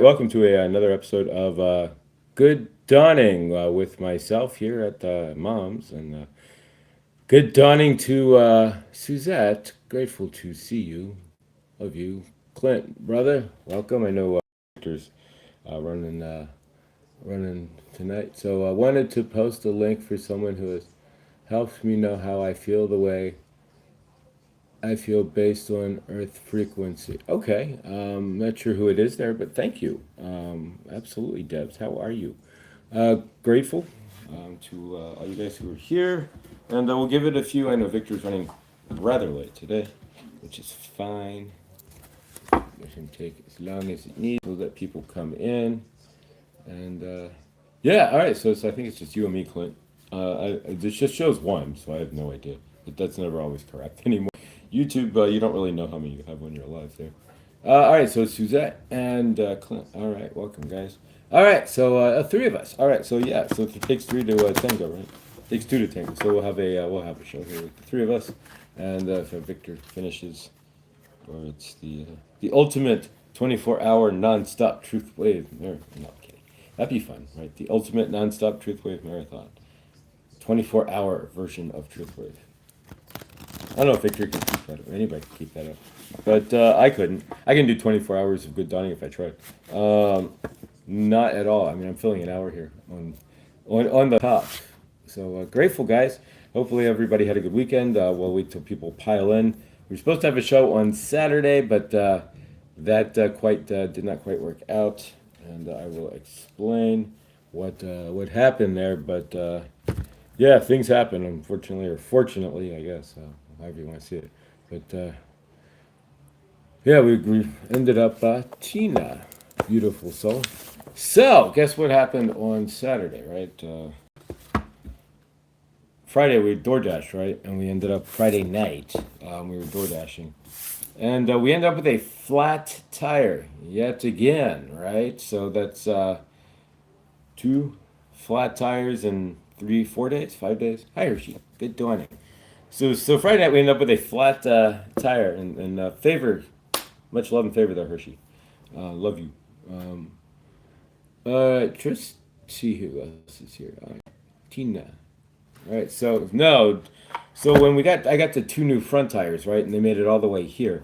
Welcome to another episode of Good Dawning with myself here at Mom's. And good dawning to Suzette. Grateful to see you, of you. Clint, brother, welcome. I know Victor's running tonight. So I wanted to post a link for someone who has helped me know how I feel the way I feel based on Earth frequency. Okay, not sure who it is there, but thank you. Absolutely, Debs. How are you? Grateful to all you guys who are here, and we'll give it a few. I know Victor's running rather late today, which is fine. Let him take as long as it needs. We'll let people come in, and yeah, all right. So I think it's just you and me, Clint. This just shows one, so I have no idea. But that's never always correct anymore. YouTube, you don't really know how many you have when you're alive there. All right, so Suzette and Clint. All right, welcome, guys. All right, so three of us. All right, so yeah, so it takes three to tango, right? It takes two to tango. So we'll have a show here with the three of us, and if Victor finishes, or it's the ultimate 24-hour nonstop truth wave marathon. No, I'm kidding. That'd be fun, right? The ultimate nonstop truth wave marathon, 24-hour version of truth wave. I don't know if Victor can keep that up. Anybody can keep that up. But I couldn't. I can do 24 hours of good dawning if I tried. Not at all. I mean, I'm filling an hour here on the top. So grateful, guys. Hopefully everybody had a good weekend. We'll wait till people pile in. We were supposed to have a show on Saturday, but that did not quite work out. And I will explain what happened there. But yeah, things happen, unfortunately, or fortunately, I guess. However you want to see it. But yeah, we ended up Tina, beautiful soul. So, guess what happened on Saturday, right? Friday we DoorDashed, right? And we ended up Friday night. We were DoorDashing. And we ended up with a flat tire yet again, right? So that's two flat tires in 3, 4 days, 5 days. Hi, Hershey. Good dawning. So Friday night we ended up with a flat tire and favor, much love and favor there, Hershey. Love you. Just see who else is here. Tina. All right. So no, so when I got the two new front tires, right, and they made it all the way here,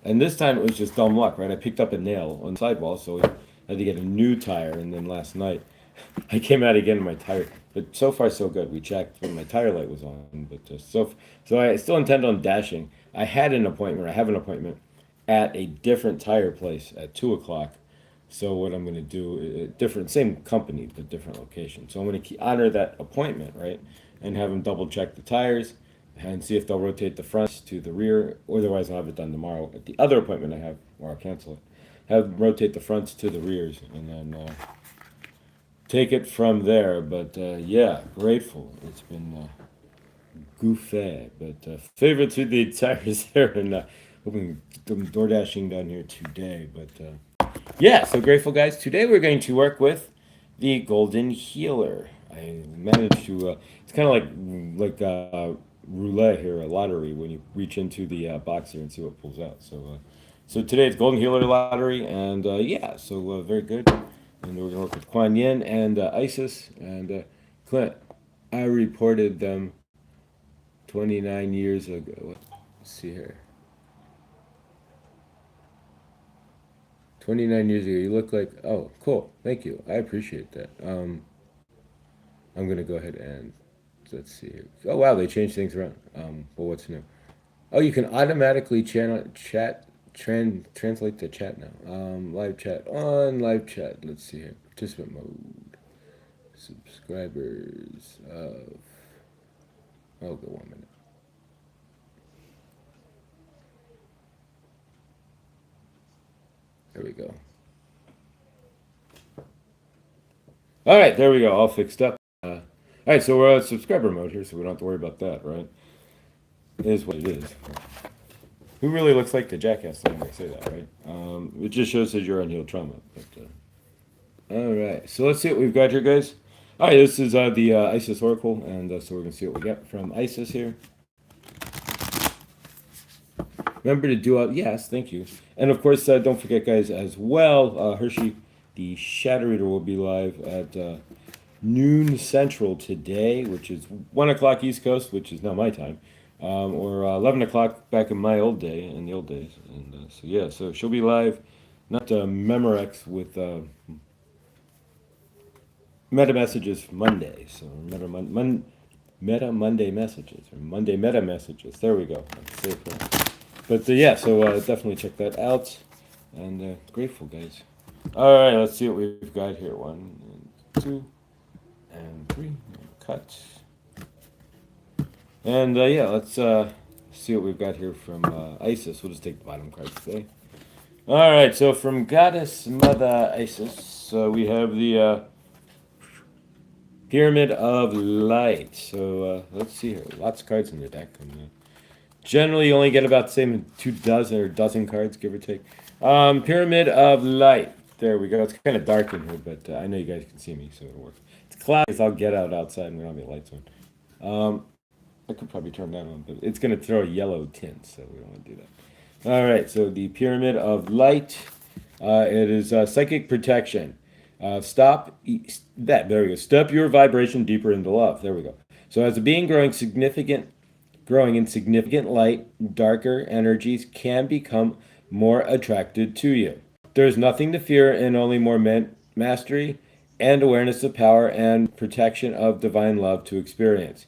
and this time it was just dumb luck, right? I picked up a nail on the sidewall, so I had to get a new tire, and then last night I came out again in my tire. But so far so good. We checked when my tire light was on, but so I still intend on dashing. I have an appointment at a different tire place at 2 o'clock. So what I'm going to do, different, same company, but different location. So I'm going to honor that appointment, right, and have them double check the tires and see if they'll rotate the fronts to the rear. Otherwise, I'll have it done tomorrow at the other appointment I have, or I'll cancel it. Have them rotate the fronts to the rears, and then take it from there. But yeah, grateful. It's been goofy, but favorite to the tires there, and hoping them door dashing down here today. But yeah, so grateful, guys. Today we're going to work with the Golden Healer. I managed to. It's kind of like roulette here, a lottery, when you reach into the box here and see what pulls out. So today it's Golden Healer lottery, and yeah, so very good. And we're gonna work with Kuan Yin and Isis and Clint. I reported them 29 years ago. Let's see here. 29 years ago, you look like. Oh, cool. Thank you. I appreciate that. I'm gonna go ahead and let's see here. Oh wow, they changed things around. Well, what's new? Oh, you can automatically translate the chat now. Live chat on live chat. Let's see here. Participant mode. Subscribers of. Oh, go 1 minute. There we go. All right, there we go. All fixed up. All right, so we're on subscriber mode here, so we don't have to worry about that, right? It is what it is. Who really looks like the jackass when I say that, right? It just shows that you're unhealed trauma. But, all right, so let's see what we've got here, guys. All right, this is the Isis Oracle, and so we're going to see what we get from Isis here. Remember to do yes, thank you. And of course, don't forget, guys, as well, Hershey The Shadow Reader will be live at noon Central today, which is 1 o'clock East Coast, which is now my time, or 11 o'clock back in my old day, in the old days. And so, yeah, so she'll be live, not Memorex with Meta Messages Monday. So, Meta Monday Messages, or Monday Meta Messages. There we go. But yeah, so definitely check that out. And grateful, guys. All right, let's see what we've got here. 1, 2, and 3. Cut. And yeah, let's see what we've got here from Isis. We'll just take the bottom cards today. All right, so from Goddess Mother Isis, we have the Pyramid of Light. So let's see here. Lots of cards in the deck. And, generally, you only get about the same 2 dozen or dozen cards, give or take. Pyramid of Light. There we go. It's kind of dark in here, but I know you guys can see me, so it'll work. It's cloudy, so I'll get outside and we don't have any lights on. I could probably turn that on, but it's going to throw a yellow tint, so we don't want to do that. All right, so the Pyramid of Light. It is psychic protection. There we go. Step your vibration deeper into love. There we go. So as a being growing in significant light, darker energies can become more attracted to you. There's nothing to fear and only more mastery and awareness of power and protection of divine love to experience.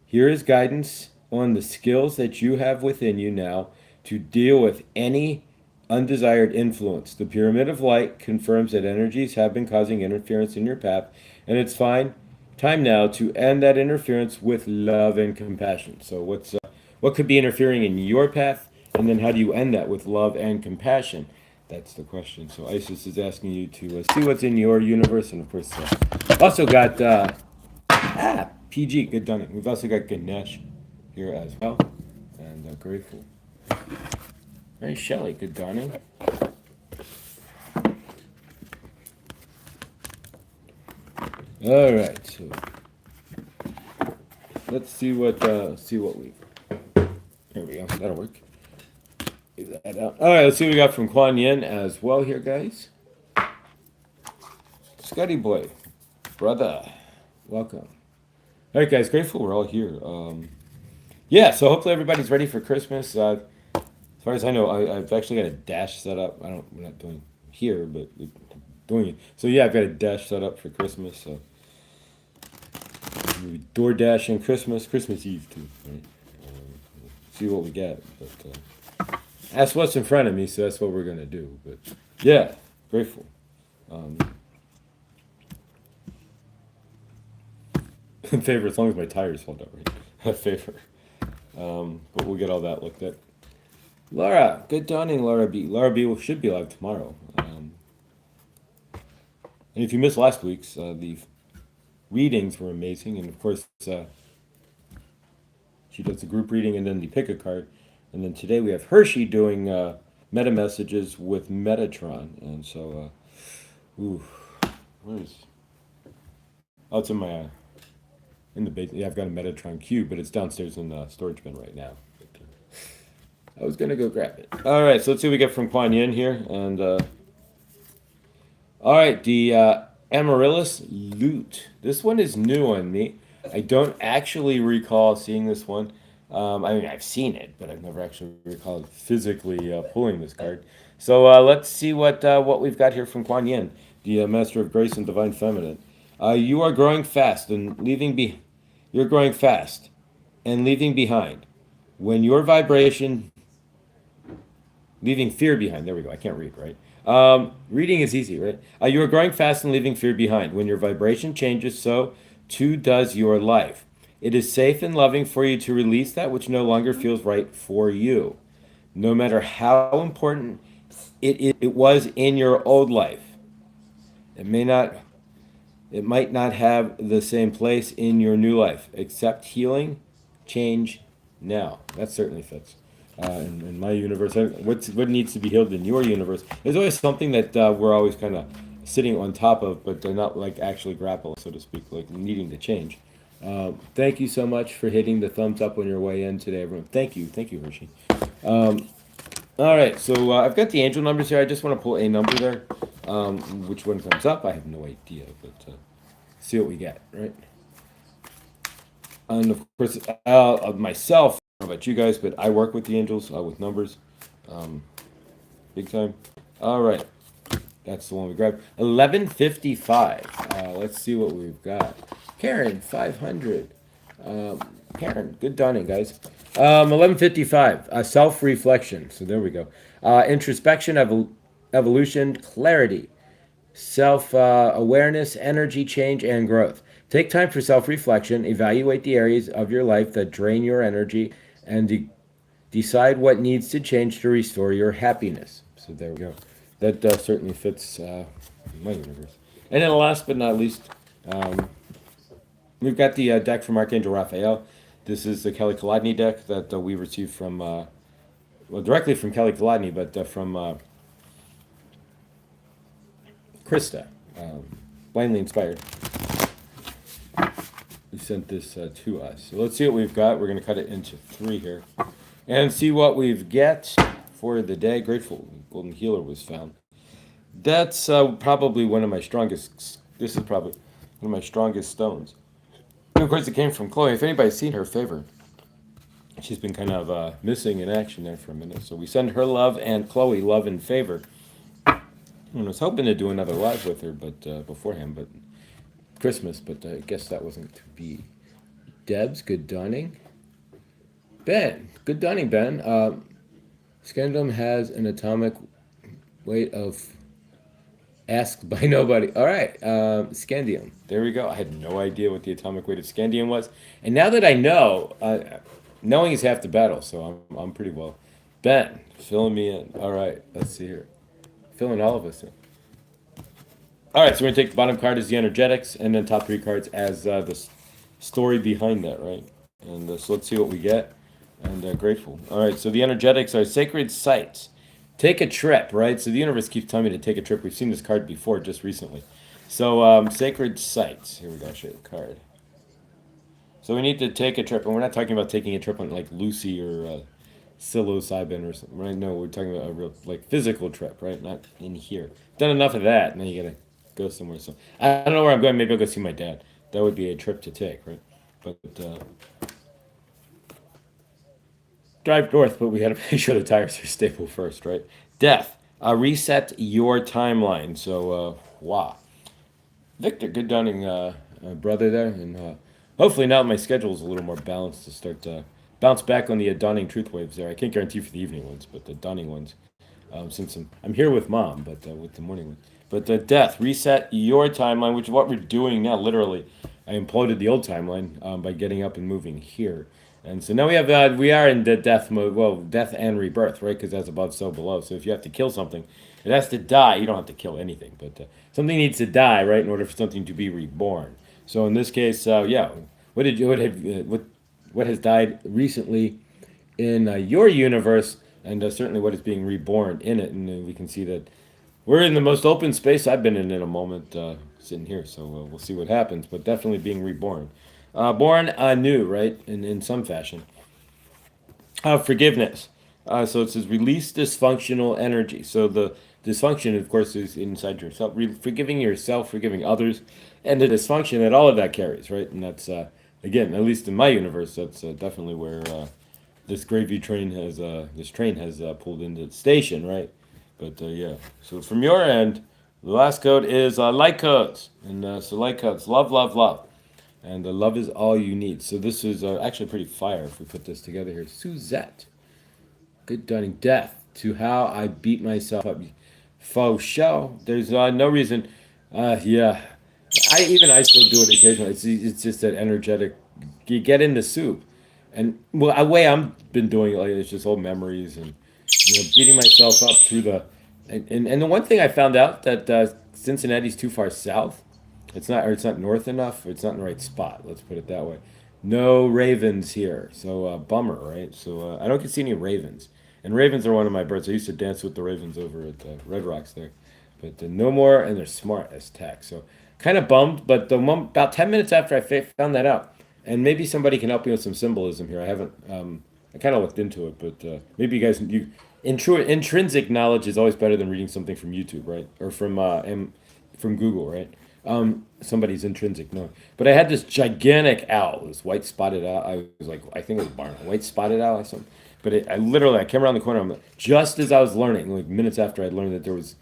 Here is guidance on the skills that you have within you now to deal with any undesired influence. The Pyramid of Light confirms that energies have been causing interference in your path, and it's time now to end that interference with love and compassion. So what could be interfering in your path, and then how do you end that with love and compassion? That's the question. So Isis is asking you to see what's in your universe, and of course, also got PG. Good done. We've also got Ganesh here as well, and grateful. Hey, Shelly, good dawning. All right, so let's see what we. Here we go. That'll work. Get that out. All right, let's see what we got from Kuan Yin as well here, guys. Scotty boy, brother, welcome. All right, guys, grateful we're all here. Yeah, so hopefully everybody's ready for Christmas. As far as I know, I've actually got a dash set up. We're not doing here, but we're doing it. So yeah, I've got a dash set up for Christmas. So DoorDash and Christmas Eve too. Right? See what we get. But that's what's in front of me, so that's what we're gonna do. But yeah, grateful. Favor, as long as my tires hold up, right? Favor. But we'll get all that looked at. Laura, good dawning, Laura B. Laura B should be live tomorrow. And if you missed last week's, the readings were amazing. And of course, she does the group reading and then the pick a card. And then today we have Hershey doing meta messages with Metatron. And so, where is? Oh, it's in my in the basement. Yeah, I've got a Metatron cube, but it's downstairs in the storage bin right now. But, I was gonna go grab it. All right, so let's see what we get from Kuan Yin here. And all right, the Amaryllis Lute. This one is new on me. I don't actually recall seeing this one. I mean, I've seen it, but I've never actually recalled physically pulling this card. So let's see what we've got here from Kuan Yin, the Master of Grace and Divine Feminine. You are growing fast and You're growing fast and leaving behind. When your vibration, leaving fear behind. There we go. I can't read, right? Reading is easy, right? You are growing fast and leaving fear behind. When your vibration changes, so too does your life. It is safe and loving for you to release that which no longer feels right for you. No matter how important it was in your old life. It might not have the same place in your new life. Accept healing, change now. That certainly fits. In my universe, what needs to be healed in your universe? There's always something that we're always kind of sitting on top of, but they're not like actually grappling, so to speak, like needing to change. Thank you so much for hitting the thumbs up on your way in today, everyone. Thank you, Hershey. All right, so I've got the angel numbers here. I just want to pull a number there. Which one comes up, I have no idea, but see what we get, right? And of course, myself, I don't know about you guys, but I work with the angels, with numbers, um, big time. All right, that's the one we grabbed. 1155. Let's see what we've got. Karen, 500. Um, Karen, good dawning, guys. 1155. Self reflection. So there we go. Introspection, evolution, clarity, self awareness, energy change, and growth. Take time for self reflection. Evaluate the areas of your life that drain your energy and decide what needs to change to restore your happiness. So there we go. That certainly fits my universe. And then last but not least, um, we've got the deck from Archangel Raphael. This is the Kelly Kolodny deck that we received from, well, directly from Kelly Kolodny, but from Krista, blindly inspired. He sent this to us. So let's see what we've got. We're going to cut it into three here and see what we've got for the day. Grateful Golden Healer was found. That's probably one of my strongest. This is probably one of my strongest stones. And of course, it came from Chloe. If anybody's seen her favor, she's been kind of missing in action there for a minute. So we send her love and Chloe love and favor. And I was hoping to do another live with her, but beforehand, but Christmas. But I guess that wasn't to be. Debs, good dawning. Ben, good dawning, Ben. Scandium has an atomic weight of asked by nobody. All right, scandium. There we go. I had no idea what the atomic weight of scandium was, and now that I know, knowing is half the battle. So I'm pretty well. Ben, filling me in. All right, let's see here. Filling all of us in. All right, so we're gonna take the bottom card as the energetics, and then top three cards as the story behind that, right? And so let's see what we get. And grateful. All right, so the energetics are sacred sites. Take a trip, right? So the universe keeps telling me to take a trip. We've seen this card before just recently. So sacred sites. Here we go. I'll show you the card. So we need to take a trip, and we're not talking about taking a trip on like Lucy or psilocybin or something, right? No, we're talking about a real like physical trip, right? Not in here. Done enough of that. Now you gotta go somewhere. So I don't know where I'm going. Maybe I'll go see my dad. That would be a trip to take, right? But drive north, but we got to make sure the tires are stable first, right? Death. Reset your timeline. So, wow. Victor, good dawning, brother there. And hopefully now my schedule is a little more balanced to start to bounce back on the dawning truth waves there. I can't guarantee for the evening ones, but the dawning ones. Since I'm here with mom, but with the morning one. But death. Reset your timeline, which is what we're doing now, literally. I imploded the old timeline by getting up and moving here. And so now we are in the death mode. Well, death and rebirth, right? Because that's above, so below. So if you have to kill something, it has to die. You don't have to kill anything, but something needs to die, right, in order for something to be reborn. So in this case, yeah, what has died recently in your universe, and certainly what is being reborn in it, and we can see that we're in the most open space I've been in a moment, sitting here. So we'll see what happens, but definitely being reborn. Born anew, right? In some fashion. Forgiveness. So it says release dysfunctional energy. So the dysfunction, of course, is inside yourself. Forgiving yourself, forgiving others, and the dysfunction that all of that carries, right? And that's again, at least in my universe, that's definitely where this gravy train has pulled into the station, right? But yeah. So from your end, the last code is light codes, and so light codes, love, love, love. And love is all you need. So this is actually pretty fire if we put this together here. Suzette. Good dawning. Death to how I beat myself up. Faux show. There's no reason. Yeah. I still do it occasionally. It's just that energetic. You get in the soup. And well, a way I've been doing it lately is just old memories and beating myself up through the. And the one thing I found out that Cincinnati's too far south. It's not north enough. It's not in the right spot. Let's put it that way. No ravens here, so bummer, right? So I don't get to see any ravens, and ravens are one of my birds. I used to dance with the ravens over at Red Rocks there, but no more, and they're smart as tack. So kind of bummed, but about 10 minutes after I found that out, and maybe somebody can help me with some symbolism here. I haven't. I kind of looked into it, but maybe you guys Intrinsic knowledge is always better than reading something from YouTube, right? Or from Google, right? Somebody's intrinsic knowledge. But I had this gigantic owl, this white spotted owl. I was like, I think it was barn, white spotted owl or something. But I came around the corner. Just as I was learning, like minutes after I'd learned that there was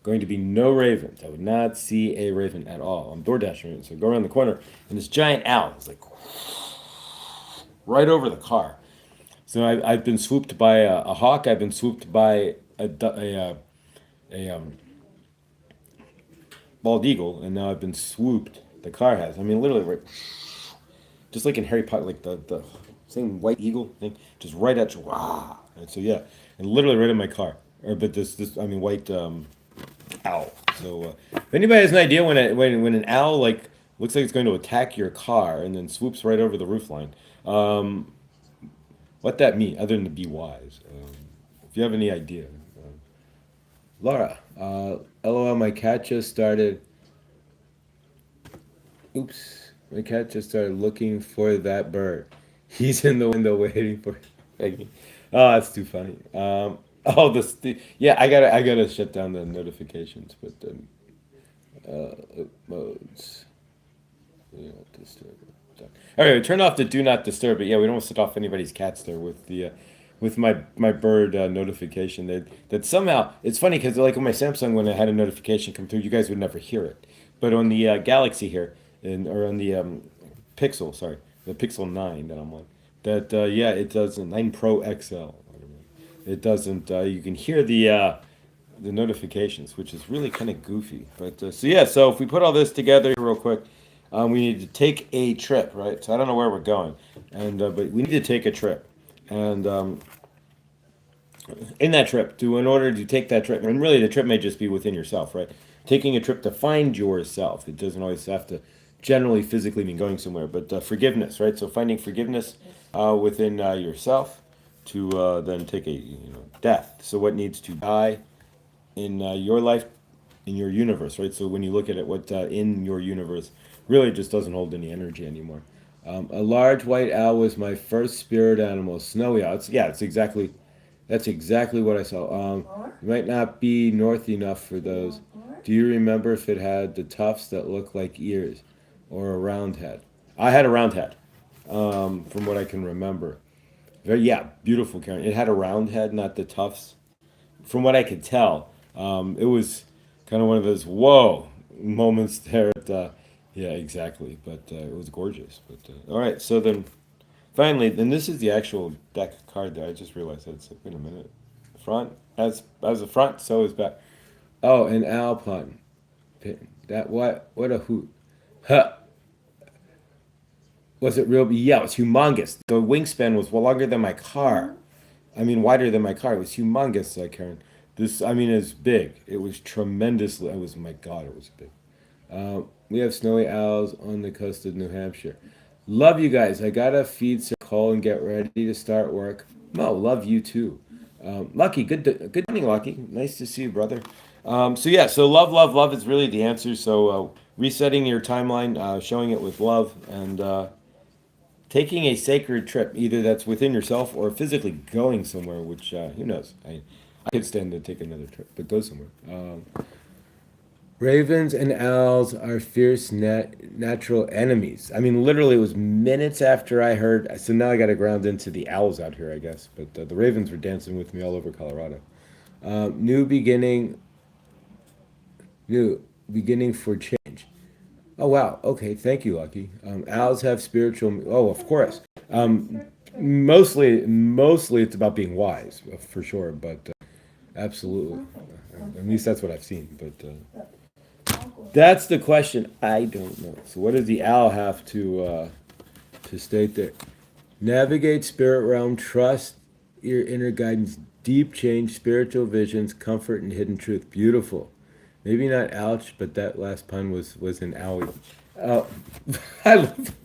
going to be no ravens, I would not see a raven at all. I'm door dashing, so I go around the corner, and this giant owl is like right over the car. So I've been swooped by a hawk. I've been swooped by a bald eagle, and now I've been swooped. The car has. I mean, literally, right, just like in Harry Potter, like the same white eagle thing, just right at you. Wow. And so yeah, and literally right in my car. Or but this I mean white owl. So if anybody has an idea when an owl like looks like it's going to attack your car and then swoops right over the roof line, what that mean other than to be wise? If you have any idea. Laura, LOL, my cat just started. Oops, my cat just started looking for that bird. He's in the window waiting for. Oh, that's too funny. Oh, yeah, I gotta shut down the notifications, but modes. Do not disturb. All right, turn off the do not disturb. But yeah, we don't want to set off anybody's cats there with my bird notification. That somehow it's funny because like on my Samsung when I had a notification come through, you guys would never hear it. But on the Galaxy here, or on the Pixel, sorry, the Pixel 9 that I'm on, that yeah, it doesn't 9 Pro XL. It doesn't. You can hear the notifications, which is really kind of goofy. But so yeah, so if we put all this together real quick, we need to take a trip, right? So I don't know where we're going, and but we need to take a trip, and in that trip, in order to take that trip, and really the trip may just be within yourself, right? Taking a trip to find yourself. It doesn't always have to generally physically mean going somewhere, but forgiveness, right? So finding forgiveness within yourself to then take a death. So what needs to die in your life, in your universe, right? So when you look at it, what in your universe really just doesn't hold any energy anymore. A large white owl was my first spirit animal. Snowy owl. That's exactly what I saw. It might not be north enough for those. Do you remember if it had the tufts that look like ears, or a round head? I had a round head, from what I can remember. Very, yeah, beautiful, Karen. It had a round head, not the tufts. From what I could tell, it was kind of one of those whoa moments there. Yeah, exactly. But it was gorgeous. But all right, so then finally, then this is the actual deck card there. I just realized that. So, wait a minute. Front as a front, so is back. Oh, an Alpine. That what a hoot. Huh. Was it real? Yeah, it was humongous. The wingspan was longer than my car. I mean, wider than my car. It was humongous, Karen. This, I mean, it's big. It was tremendously. It was, my God, it was big. We have snowy owls on the coast of New Hampshire. Love you guys. I gotta feed Sir Cole and get ready to start work. Mo, love you too. Lucky, good morning, Lucky. Nice to see you, brother. So yeah, so love, love, love is really the answer. So resetting your timeline, showing it with love, and taking a sacred trip, either that's within yourself or physically going somewhere. Which who knows? I could stand to take another trip, but go somewhere. Ravens and owls are fierce natural enemies. I mean, literally, it was minutes after I heard. So now I got to ground into the owls out here, I guess. But the ravens were dancing with me all over Colorado. New beginning, new beginning for change. Oh wow. Okay. Thank you, Lucky. Owls have spiritual. Oh, of course. Mostly it's about being wise, for sure. But absolutely, at least that's what I've seen. But that's the question. I don't know. So what does the owl have to state there? Navigate spirit realm. Trust your inner guidance. Deep change, spiritual visions, comfort, and hidden truth. Beautiful. Maybe not ouch, but that last pun was an owie. Uh, I love,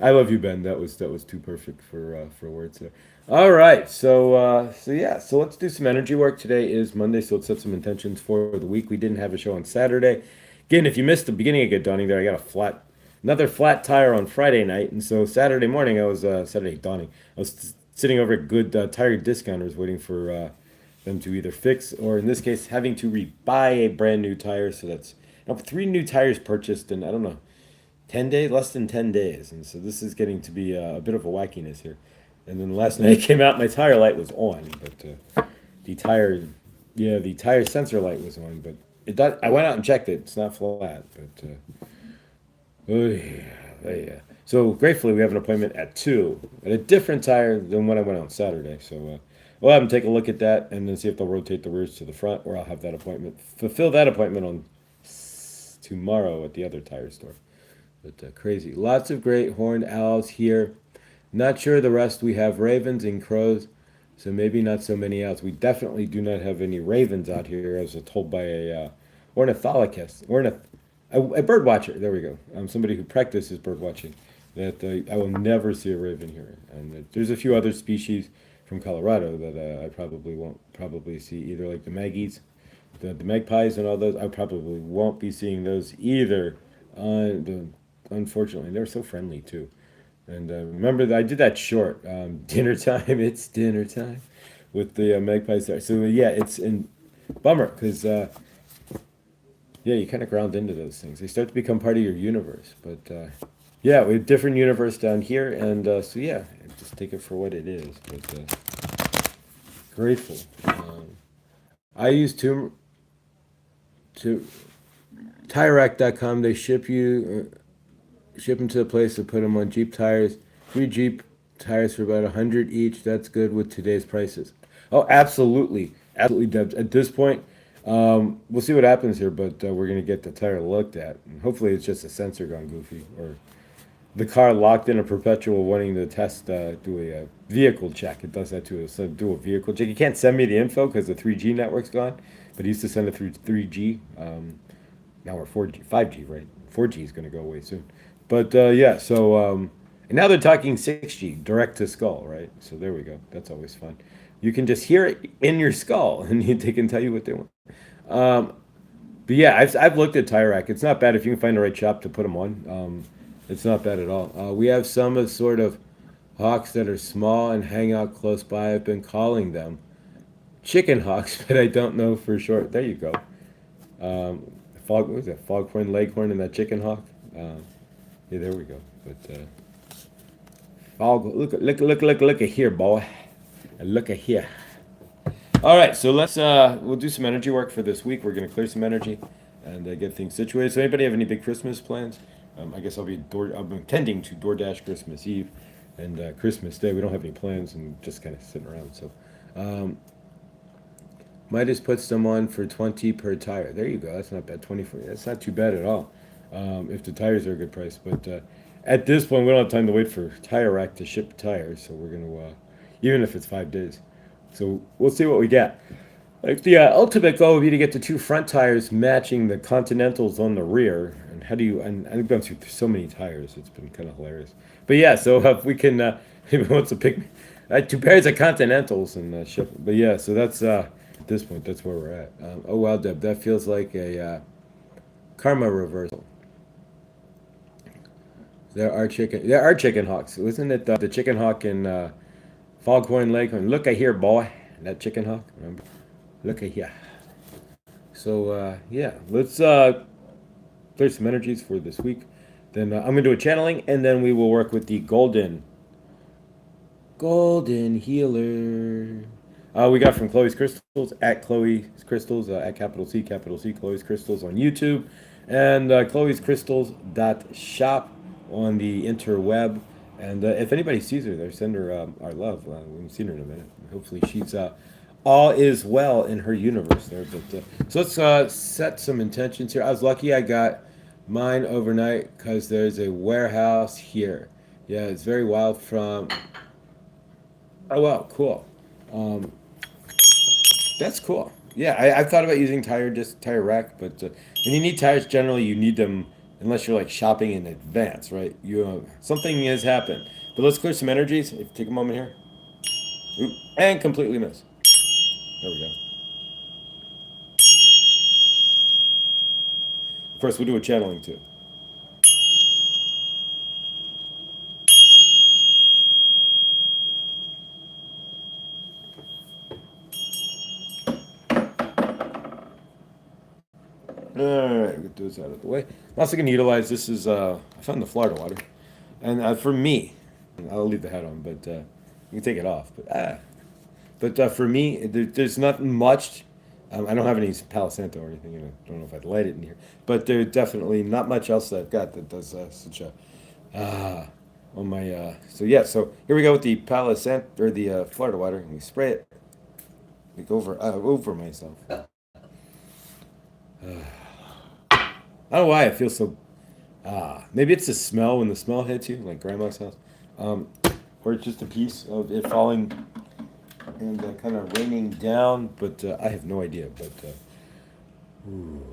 I love you, Ben. That was too perfect for words there. All right, so yeah, so let's do some energy work. Today is Monday, so let's set some intentions for the week. We didn't have a show on Saturday. Again, if you missed the beginning of Good Dawning there, I got another flat tire on Friday night, and so Saturday morning I was Saturday dawning. I was sitting over at Good Tire Discounters waiting for them to either fix or, in this case, having to buy a brand new tire. So that's now 3 new tires purchased in, I don't know, 10 days, less than 10 days. And so this is getting to be a bit of a wackiness here. And then last night it came out, my tire light was on, but the tire, yeah, the tire sensor light was on, but it does, I went out and checked it. It's not flat, but oh yeah, oh yeah. So gratefully, we have an appointment at 2 at a different tire than when I went on Saturday. So we'll have them take a look at that and then see if they'll rotate the rears to the front, or I'll have that appointment, fulfill that appointment on tomorrow at the other tire store. But crazy. Lots of great horned owls here. Not sure the rest. We have ravens and crows, so maybe not so many owls. We definitely do not have any ravens out here, as told by a ornithologist, a bird watcher. There we go. Somebody who practices bird watching. That I will never see a raven here. And there's a few other species from Colorado that I probably won't probably see either, like the maggies, the magpies, and all those. I probably won't be seeing those either. Unfortunately, they're so friendly too. And remember, I did that short, dinner time. It's dinner time, with the magpies there. So yeah, it's in bummer because yeah, you kind of ground into those things. They start to become part of your universe. But yeah, we have different universe down here, and so yeah, just take it for what it is. But grateful. I use to TireRack.com. They ship them to the place to put them on Jeep tires. 3 Jeep tires for about 100 each. That's good with today's prices. Oh, absolutely, absolutely, Debs. At this point, we'll see what happens here, but we're gonna get the tire looked at, and hopefully it's just a sensor gone goofy, or the car locked in a perpetual wanting to test, do a vehicle check. It does that too. So do a vehicle check. You can't send me the info because the 3G network's gone, but it used to send it through 3G. Now we're 4G, 5G, right? 4G is going to go away soon. But yeah, so and now they're talking 6G, direct to skull, right? So there we go. That's always fun. You can just hear it in your skull, and they can tell you what they want. Um, but yeah, I've looked at Tire Rack. It's not bad if you can find the right shop to put them on. It's not bad at all. We have some of sort of hawks that are small and hang out close by. I've been calling them chicken hawks, but I don't know for sure. There you go. What was that? Foghorn, leghorn, and that chicken hawk. Yeah, there we go. But look at here, boy. Look at here. All right, so we'll do some energy work for this week. We're gonna clear some energy and get things situated. So anybody have any big Christmas plans? I guess I'm intending to DoorDash Christmas Eve and Christmas Day. We don't have any plans and just kind of sitting around. So Midas puts them on for 20 per tire. There you go. That's not bad. 24. That's not too bad at all. If the tires are a good price. But at this point, we don't have time to wait for Tire Rack to ship tires. So we're gonna, even if it's 5 days. So we'll see what we get. Like the ultimate goal would be to get the 2 front tires matching the Continentals on the rear. And how do you? And I've gone through so many tires. It's been kind of hilarious. But yeah, so if we can, maybe wants to pick 2 pairs of Continentals and ship. But yeah, so that's at this point, that's where we're at. Oh wow, Deb, that feels like a karma reversal. There are chicken hawks. Wasn't it the chicken hawk in Foghorn Leghorn? Look at here, boy. That chicken hawk. Remember? Look at here. So yeah, let's clear some energies for this week. Then I'm gonna do a channeling, and then we will work with the golden healer. We got from Chloe's Crystals at Chloe's Crystals at capital C Chloe's Crystals on YouTube, and Chloe's Crystals .shop on the interweb. And if anybody sees her there, send her our love. We haven't seen her in a minute. Hopefully she's all is well in her universe there. But so let's set some intentions here. I was lucky I got mine overnight because there's a warehouse here. Yeah, it's very wild from. Oh wow, cool. That's cool. Yeah, I've thought about using tire rack, but when you need tires, generally you need them unless you're like shopping in advance, right? Something has happened. But let's clear some energies. Take a moment here. Oop, and completely miss. There we go. Of course, we'll do a channeling too. those out of the way. I'm also going to utilize this is I found the Florida water, and for me, I'll leave the hat on, but you can take it off. But for me, there's not much. I don't have any Palo Santo or anything. I don't know if I'd light it in here, but there's definitely not much else that I've got that does such a on my. So yeah, so here we go with the Palo Santo or the Florida water, and we spray it. We go over myself. I don't know why I feel so. Maybe it's the smell when the smell hits you, like grandma's house, or it's just a piece of it falling and kind of raining down. But I have no idea. But ooh.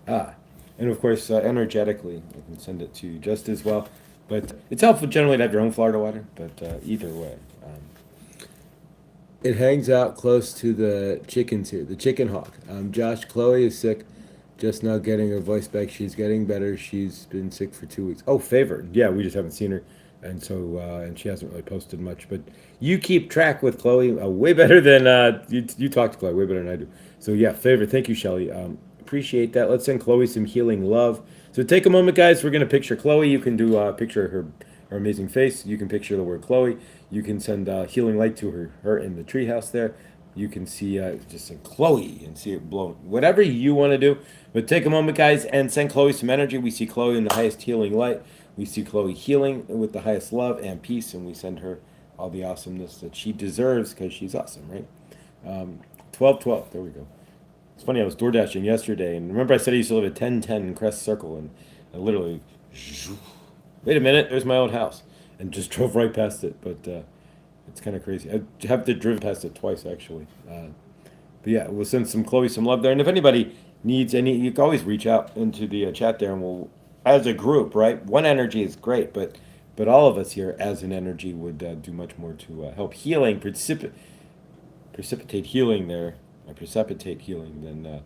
ah, and of course, energetically, I can send it to you just as well. But it's helpful generally to have your own Florida water. But either way, it hangs out close to the chickens here, the chicken hawk. Josh, Chloe is sick. Just now getting her voice back. She's getting better. She's been sick for 2 weeks. Oh, favored. Yeah, we just haven't seen her, and so and she hasn't really posted much. But you keep track with Chloe way better than you talk to Chloe way better than I do. So yeah, favorite. Thank you, Shelly. Appreciate that. Let's send Chloe some healing love. So take a moment, guys. We're gonna picture Chloe. You can do picture her amazing face. You can picture the word Chloe. You can send healing light to her in the treehouse there. You can see just send Chloe and see it blow. Whatever you want to do. But take a moment, guys, and send Chloe some energy. We see Chloe in the highest healing light. We see Chloe healing with the highest love and peace, and we send her all the awesomeness that she deserves because she's awesome, right? 1212. There we go. It's funny, I was door dashing yesterday, and remember I said I used to live at 1010 in Crest Circle, and I literally, wait a minute, there's my old house, and just drove right past it. But it's kind of crazy. I have to drive past it twice actually. But yeah, we'll send some Chloe some love there, and if anybody needs any, you can always reach out into the chat there, and we'll, as a group, right? One energy is great, but all of us here as an energy would do much more to help healing, precipitate healing there, precipitate healing than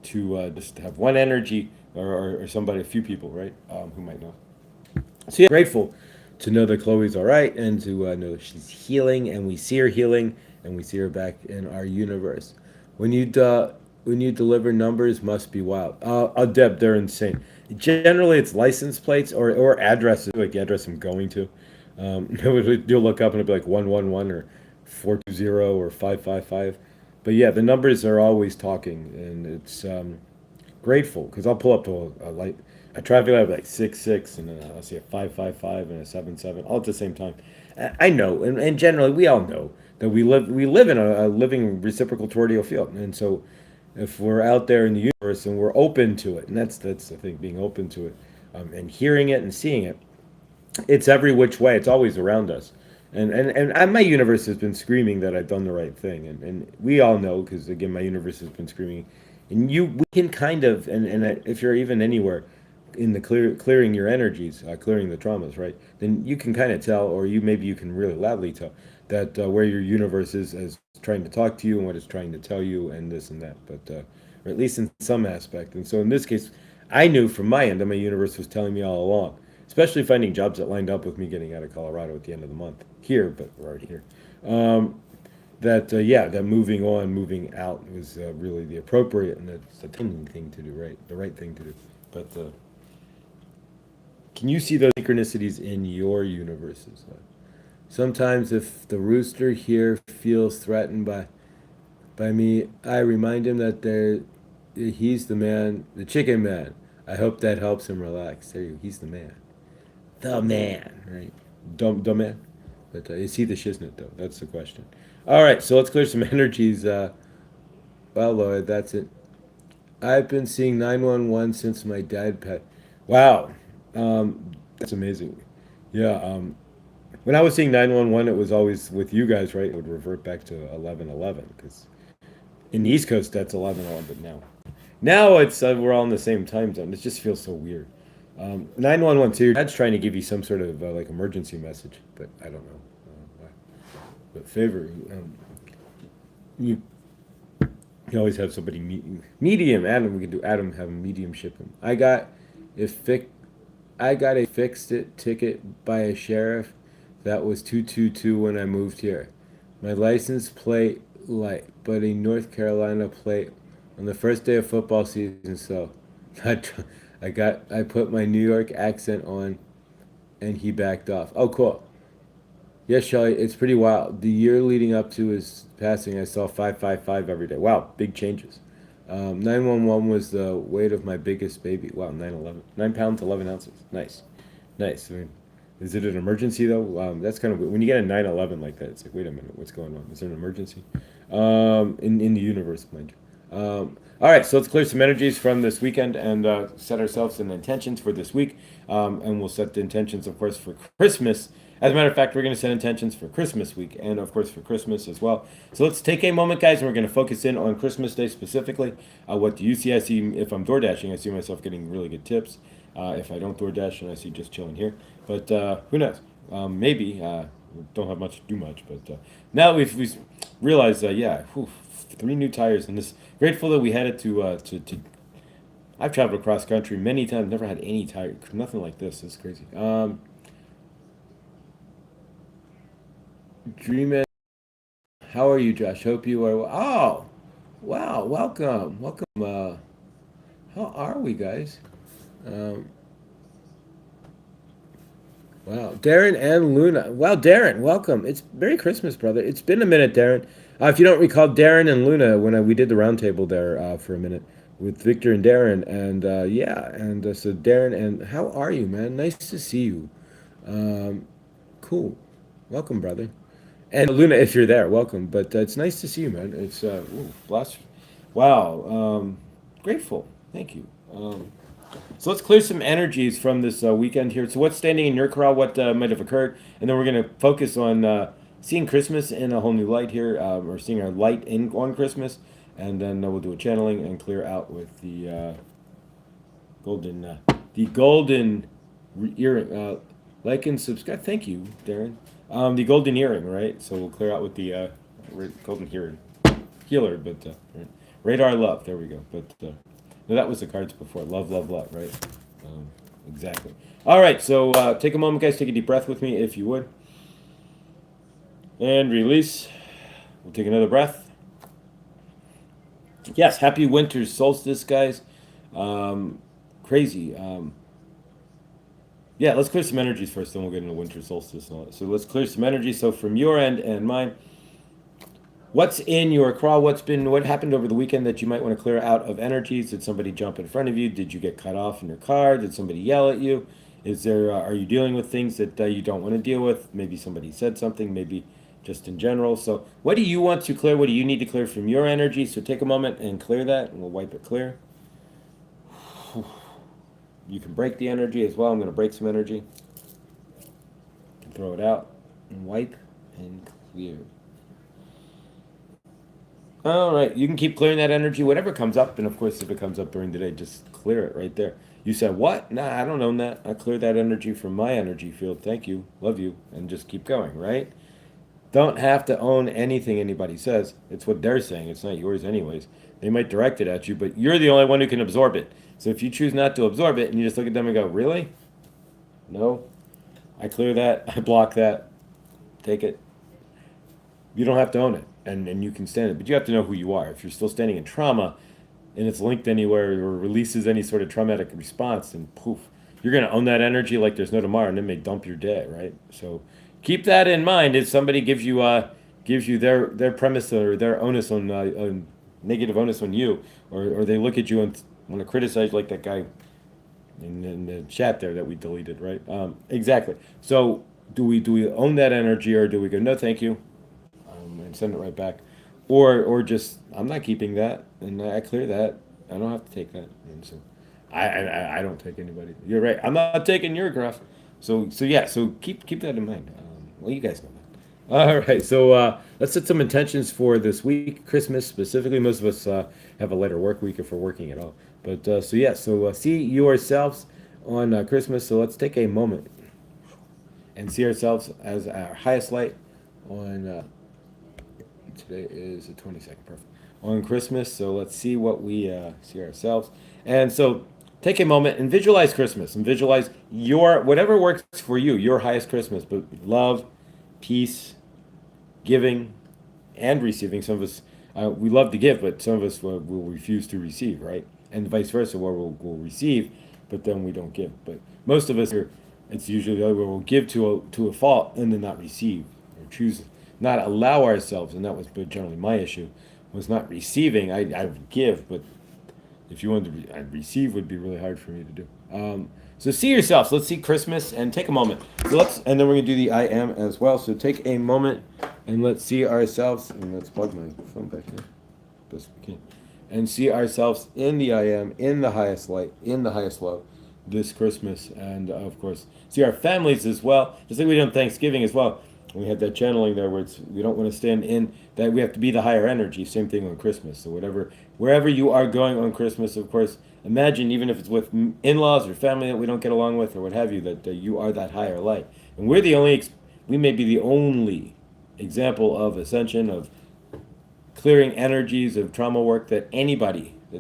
to just have one energy or somebody, a few people, right? Who might know. So yeah, grateful to know that Chloe's all right and to know that she's healing, and we see her healing, and we see her back in our universe. When you deliver numbers, must be wild. Deb, they're insane. Generally, it's license plates or addresses, like the address I'm going to. You'll look up and it'll be like 111 or 420 or 555. But yeah, the numbers are always talking, and it's grateful because I'll pull up to a light, a traffic light like 66, and then I'll see a 555 and a 77 all at the same time. I know, and generally we all know that we live in a living reciprocal toroidal field, and so if we're out there in the universe and we're open to it, and that's the thing, being open to it, and hearing it and seeing it, it's every which way. It's always around us. And my universe has been screaming that I've done the right thing, and we all know because again my universe has been screaming, and we can kind of and if you're even anywhere in the clearing your energies, clearing the traumas, right? Then you can kind of tell, or maybe you can really loudly tell that where your universe is trying to talk to you and what it's trying to tell you and this and that, but or at least in some aspect. And so in this case, I knew from my end that my universe was telling me all along, especially finding jobs that lined up with me getting out of Colorado at the end of the month here, but we're already here. That yeah, that moving on, moving out was really the appropriate and that's the thing to do, right? The right thing to do. But can you see those synchronicities in your universes? Sometimes, if the rooster here feels threatened by me, I remind him that he's the man, the chicken man. I hope that helps him relax. There you go. He's the man, right? Dumb man. But is he the shiznit though? That's the question. All right, so let's clear some energies. Well, Lloyd, that's it. I've been seeing 911 since my dad passed. Wow, that's amazing. Yeah, when I was seeing 911, it was always with you guys, right? It would revert back to 1111 because in the East Coast that's 1111, but now it's we're all in the same time zone. It just feels so weird. 911 too. Dad's trying to give you some sort of like emergency message, but I don't know. But favor, you can always have somebody medium. Adam, we can do Adam have a medium ship him. I got a fixed it ticket by a sheriff that was 222 when I moved here. My license plate light, but a North Carolina plate on the first day of football season. So I, I put my New York accent on, and he backed off. Oh, cool. Yes, Shelly, it's pretty wild. The year leading up to his passing, I saw 555 every day. Wow, big changes. 911 was the weight of my biggest baby. Wow, 911. 9 pounds, 11 ounces. Nice. Nice. I mean, is it an emergency, though? That's kind of when you get a 911 like that, it's like, wait a minute, what's going on? Is there an emergency? In the universe, mind you. All right, so let's clear some energies from this weekend and set ourselves some intentions for this week. And we'll set the intentions, of course, for Christmas. As a matter of fact, we're going to set intentions for Christmas week and, of course, for Christmas as well. So let's take a moment, guys, and we're going to focus in on Christmas Day specifically. What do you see? I see if I'm door dashing, I see myself getting really good tips. If I don't door dash, and I see just chilling here. But who knows? Maybe. Don't have much to do much. But now we've realized, yeah, whew, 3 new tires. And this grateful that we had it to I've traveled across country many times, never had any tire, nothing like this. It's crazy. Dream. How are you, Josh? Hope you are. Oh, wow! Welcome, welcome. How are we, guys? Um, wow, Darren and Luna. Wow, Darren, welcome. It's Merry Christmas, brother. It's been a minute, Darren. If you don't recall, Darren and Luna, when we did the roundtable there for a minute with Victor and Darren, and yeah, and so Darren and how are you, man? Nice to see you. Um, cool. Welcome, brother. And Luna, if you're there, welcome. But it's nice to see you, man. It's blast. Wow, grateful. Thank you. So let's clear some energies from this weekend here. So what's standing in your corral? What might have occurred? And then we're going to focus on seeing Christmas in a whole new light here, or seeing our light in on Christmas, and then we'll do a channeling and clear out with golden, the golden earring. Like and subscribe. Thank you, Darren. The golden earring, right? So we'll clear out with the golden hearing healer, but right. Radar love. There we go. But no, that was the cards before. Love, love, love. Right. Exactly. All right. So take a moment, guys. Take a deep breath with me, if you would, and release. We'll take another breath. Yes. Happy winter solstice, guys. Crazy. Yeah, let's clear some energies first, then we'll get into winter solstice and all that. So let's clear some energy. So from your end and mine, what's in your crawl? What happened over the weekend that you might want to clear out of energies? Did somebody jump in front of you? Did you get cut off in your car? Did somebody yell at you? Is there? Are you dealing with things that you don't want to deal with? Maybe somebody said something. Maybe just in general. So what do you want to clear? What do you need to clear from your energy? So take a moment and clear that, and we'll wipe it clear. You can break the energy as well. I'm going to break some energy. Throw it out and wipe and clear. All right, you can keep clearing that energy, whatever comes up, and of course, if it comes up during the day, just clear it right there. You said what? Nah, I don't own that. I cleared that energy from my energy field. Thank you, love you, and just keep going. Right? Don't have to own anything anybody says. It's what they're saying. It's not yours, anyways. They might direct it at you, but you're the only one who can absorb it. So if you choose not to absorb it, and you just look at them and go, "Really? No." I clear that. I block that. Take it. You don't have to own it, and you can stand it, but you have to know who you are. If you're still standing in trauma, and it's linked anywhere or releases any sort of traumatic response, then poof, you're going to own that energy like there's no tomorrow, and it may dump your day, right? So keep that in mind. If somebody gives you their premise or their onus on negative onus on you, or they look at you and want to criticize like that guy in the chat there that we deleted, right? Exactly. So do we own that energy, or do we go, no, thank you, and send it right back, or just I'm not keeping that, and I clear that. I don't have to take that, and so I don't take anybody. You're right. I'm not taking your graph. So yeah. So keep that in mind. Well, you guys know that. All right. So let's set some intentions for this week, Christmas specifically. Most of us have a later work week if we're working at all. But so yeah. So see yourselves on Christmas. So let's take a moment and see ourselves as our highest light on. Today is the 22nd. Perfect. On Christmas. So let's see what we see ourselves. And so take a moment and visualize Christmas and visualize your whatever works for you, your highest Christmas, but love, peace, giving, and receiving. Some of us We love to give, but some of us will refuse to receive, right? And vice versa, where we'll receive, but then we don't give. But most of us are, it's usually the other way. We'll give to a fault and then not receive, or choose not allow ourselves. And that was generally my issue, was not receiving. I would give, but if you wanted to receive, would be really hard for me to do. So see yourselves. Let's see Christmas and take a moment. So and then we're gonna do the I am as well. So take a moment and let's see ourselves. And let's plug my phone back here, best we can, and see ourselves in the I am, in the highest light, in the highest love, this Christmas, and of course see our families as well. Just like we did on Thanksgiving as well. We had that channeling there where we don't want to stand in that, we have to be the higher energy. Same thing on Christmas. So wherever you are going on Christmas, of course, imagine, even if it's with in-laws or family that we don't get along with or what have you, that you are that higher light. And we may be the only example of ascension, of clearing energies of trauma work that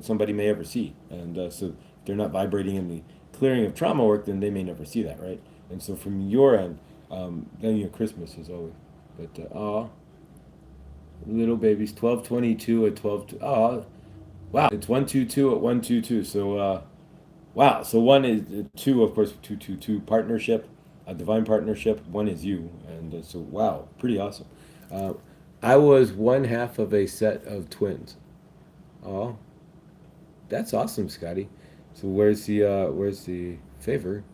somebody may ever see. And so if they're not vibrating in the clearing of trauma work, then they may never see that, right? And so from your end, then your Christmas is always. But little babies, 1222 at 12. Wow, it's 122 at 122. So wow. So one is two, of course, 222 partnership, a divine partnership. One is you, and so wow, pretty awesome. I was one half of a set of twins. Oh, that's awesome, Scotty. So where's the favor?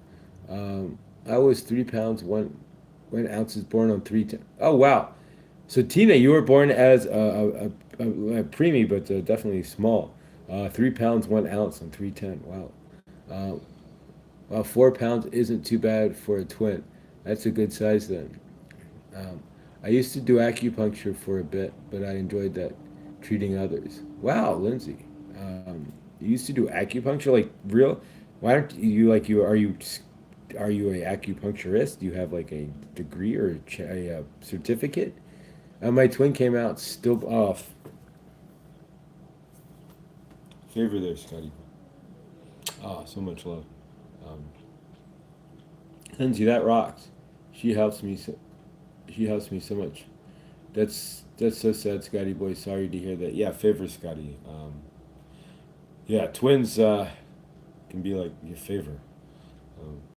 I was 3 pounds, 1 ounces, born on 310. Oh wow! So Tina, you were born as a preemie, but definitely small. 3 pounds, 1 ounce on 310. Wow. Uh, well, 4 pounds isn't too bad for a twin. That's a good size then. Um, I used to do acupuncture for a bit, but I enjoyed that, treating others. Wow, Lindsay. You used to do acupuncture, like real? Why aren't you like you? Are you a acupuncturist? Do you have like a degree or a certificate? My twin came out still off. Favor there, Scotty. So much love. Um, Lindsay, that rocks. She helps me. She helps me so much. That's so sad, Scotty boy. Sorry to hear that. Yeah, favor, Scotty. Yeah, twins can be like your favor.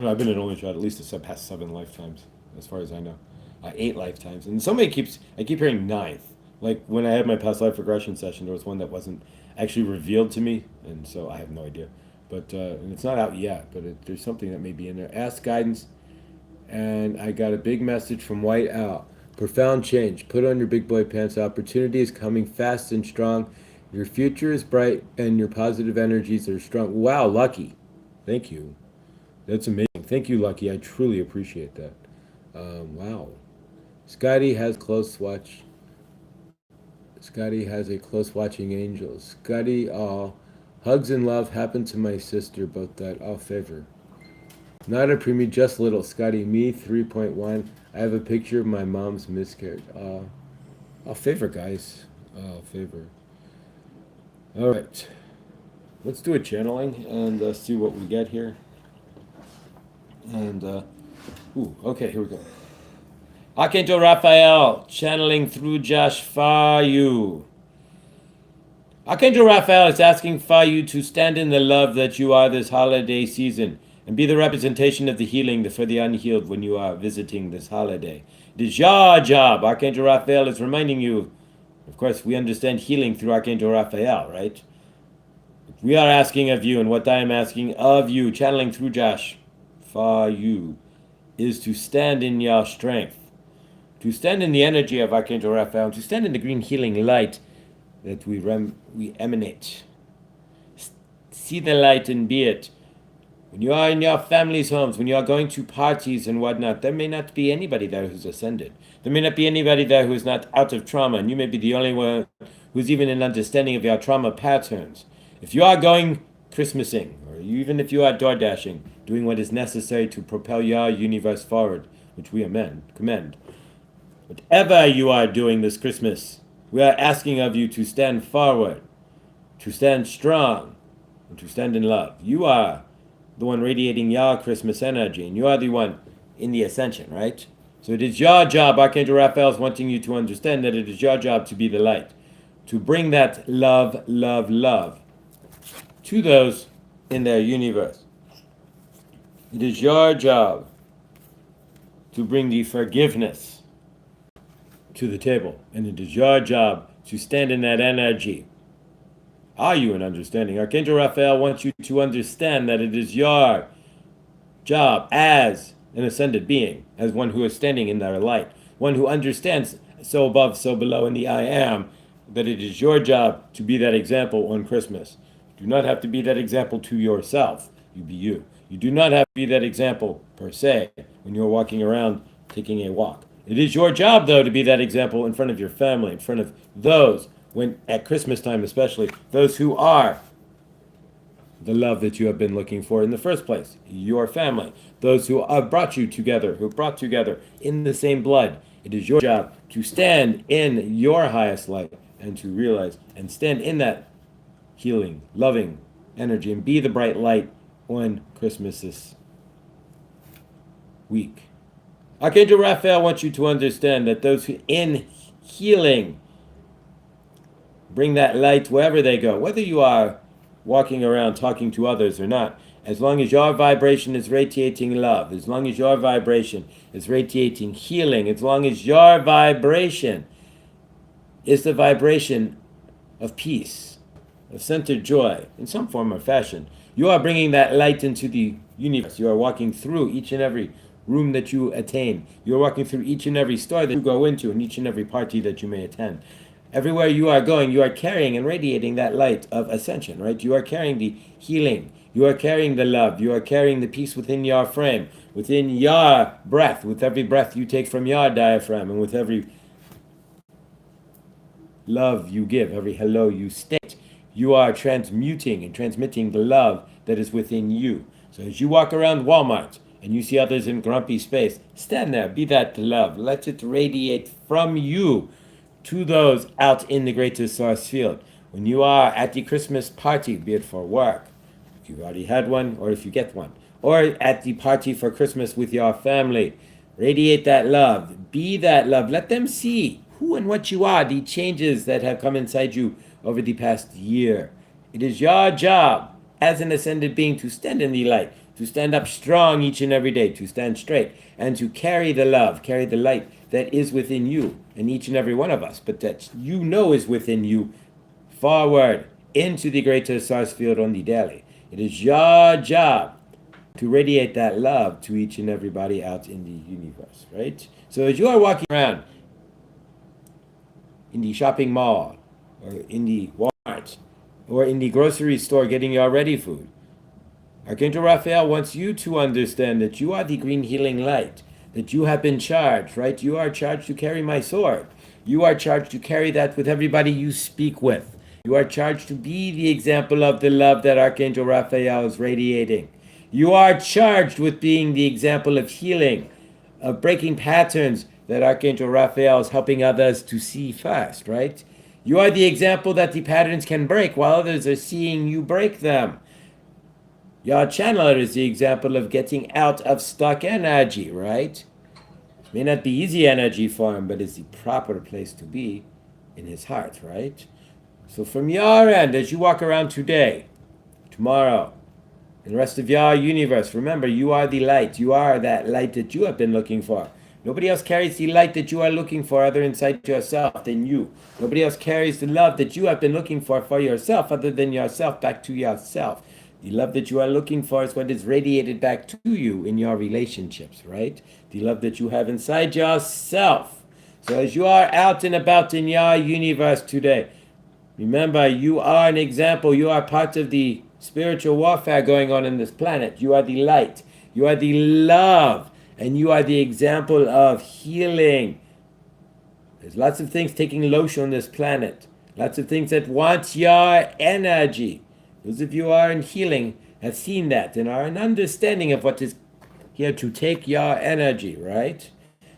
I've been an only child at least the past 7 lifetimes, as far as I know, 8 lifetimes, and I keep hearing ninth. Like when I had my past life regression session, there was one that wasn't actually revealed to me, and so I have no idea. But and it's not out yet, but there's something that may be in there. Ask guidance, and I got a big message from White Owl. Profound change. Put on your big boy pants. Opportunity is coming fast and strong. Your future is bright, and your positive energies are strong. Wow, Lucky. Thank you. That's amazing. Thank you, Lucky. I truly appreciate that. Wow. Scotty has close watch. Scotty has a close watching angel. Scotty, hugs and love happened to my sister, both that. All favor. Not a preemie, just little. Scotty, me 3.1. I have a picture of my mom's miscarriage. All favor, guys. All favor. All right. Let's do a channeling and see what we get here. And, okay, here we go. Archangel Raphael, channeling through Josh Fayu. Archangel Raphael is asking Fayu to stand in the love that you are this holiday season and be the representation of the healing for the unhealed when you are visiting this holiday. It is your job. Archangel Raphael is reminding you. Of course, we understand healing through Archangel Raphael, right? We are asking of you, and what I am asking of you, channeling through Josh Fayu, is to stand in your strength, to stand in the energy of Archangel Raphael, to stand in the green healing light that we emanate. See the light and be it. When you are in your family's homes, when you are going to parties and whatnot, there may not be anybody there who's ascended. There may not be anybody there who's not out of trauma, and you may be the only one who's even in understanding of your trauma patterns. If you are going Christmasing, or even if you are door dashing, doing what is necessary to propel your universe forward, which we commend. Whatever you are doing this Christmas, we are asking of you to stand forward, to stand strong, and to stand in love. You are the one radiating your Christmas energy, and you are the one in the ascension, right? So it is your job. Archangel Raphael is wanting you to understand that it is your job to be the light. to bring that love, love, love to those in their universe. It is your job to bring the forgiveness to the table, and it is your job to stand in that energy. Are you in understanding? Archangel Raphael wants you to understand that it is your job as an ascended being, as one who is standing in their light, one who understands so above, so below in the I am, that it is your job to be that example on Christmas. You do not have to be that example to yourself. You be you. You do not have to be that example per se when you're walking around taking a walk. It is your job, though, to be that example in front of your family, in front of those, when at Christmas time especially, those who are the love that you have been looking for in the first place, your family, those who have brought you together, who brought together in the same blood. It is your job to stand in your highest light and to realize and stand in that healing, loving energy and be the bright light on Christmas this week. Archangel Raphael wants you to understand that those who in healing bring that light wherever they go, whether you are walking around talking to others or not, as long as your vibration is radiating love, as long as your vibration is radiating healing, as long as your vibration is the vibration of peace, of centered joy, in some form or fashion, you are bringing that light into the universe. You are walking through each and every room that you attain. You are walking through each and every store that you go into and each and every party that you may attend. Everywhere you are going, you are carrying and radiating that light of ascension, right? You are carrying the healing. You are carrying the love. You are carrying the peace within your frame, within your breath, with every breath you take from your diaphragm, and with every love you give, every hello you state. You are transmuting and transmitting the love that is within you. So as you walk around Walmart and you see others in grumpy space, stand there, be that love. Let it radiate from you to those out in the greater source field. When you are at the Christmas party, be it for work, if you've already had one, or if you get one, or at the party for Christmas with your family, radiate that love. Be that love. Let them see who and what you are, the changes that have come inside you over the past year. It is your job as an ascended being to stand in the light, to stand up strong each and every day, to stand straight, and to carry the love, carry the light that is within you and each and every one of us, but that you know is within you, forward into the greater source field on the daily. It is your job to radiate that love to each and everybody out in the universe, right? So as you are walking around in the shopping mall, or in the Walmart, or in the grocery store getting your ready food, Archangel Raphael wants you to understand that you are the green healing light, that you have been charged, right? You are charged to carry my sword. You are charged to carry that with everybody you speak with. You are charged to be the example of the love that Archangel Raphael is radiating. You are charged with being the example of healing, of breaking patterns that Archangel Raphael is helping others to see first, right? You are the example that the patterns can break while others are seeing you break them. Your channeler is the example of getting out of stuck energy, right? It may not be easy energy for him, but it's the proper place to be in his heart, right? So from your end, as you walk around today, tomorrow, and the rest of your universe, remember, you are the light. You are that light that you have been looking for. Nobody else carries the light that you are looking for other inside yourself than you. Nobody else carries the love that you have been looking for yourself other than yourself back to yourself. The love that you are looking for is what is radiated back to you in your relationships, right? The love that you have inside yourself. So as you are out and about in your universe today, remember, you are an example. You are part of the spiritual warfare going on in this planet. You are the light. You are the love. And you are the example of healing. There's lots of things taking lotion on this planet. Lots of things that want your energy. Those of you who are in healing have seen that and are an understanding of what is here to take your energy, right?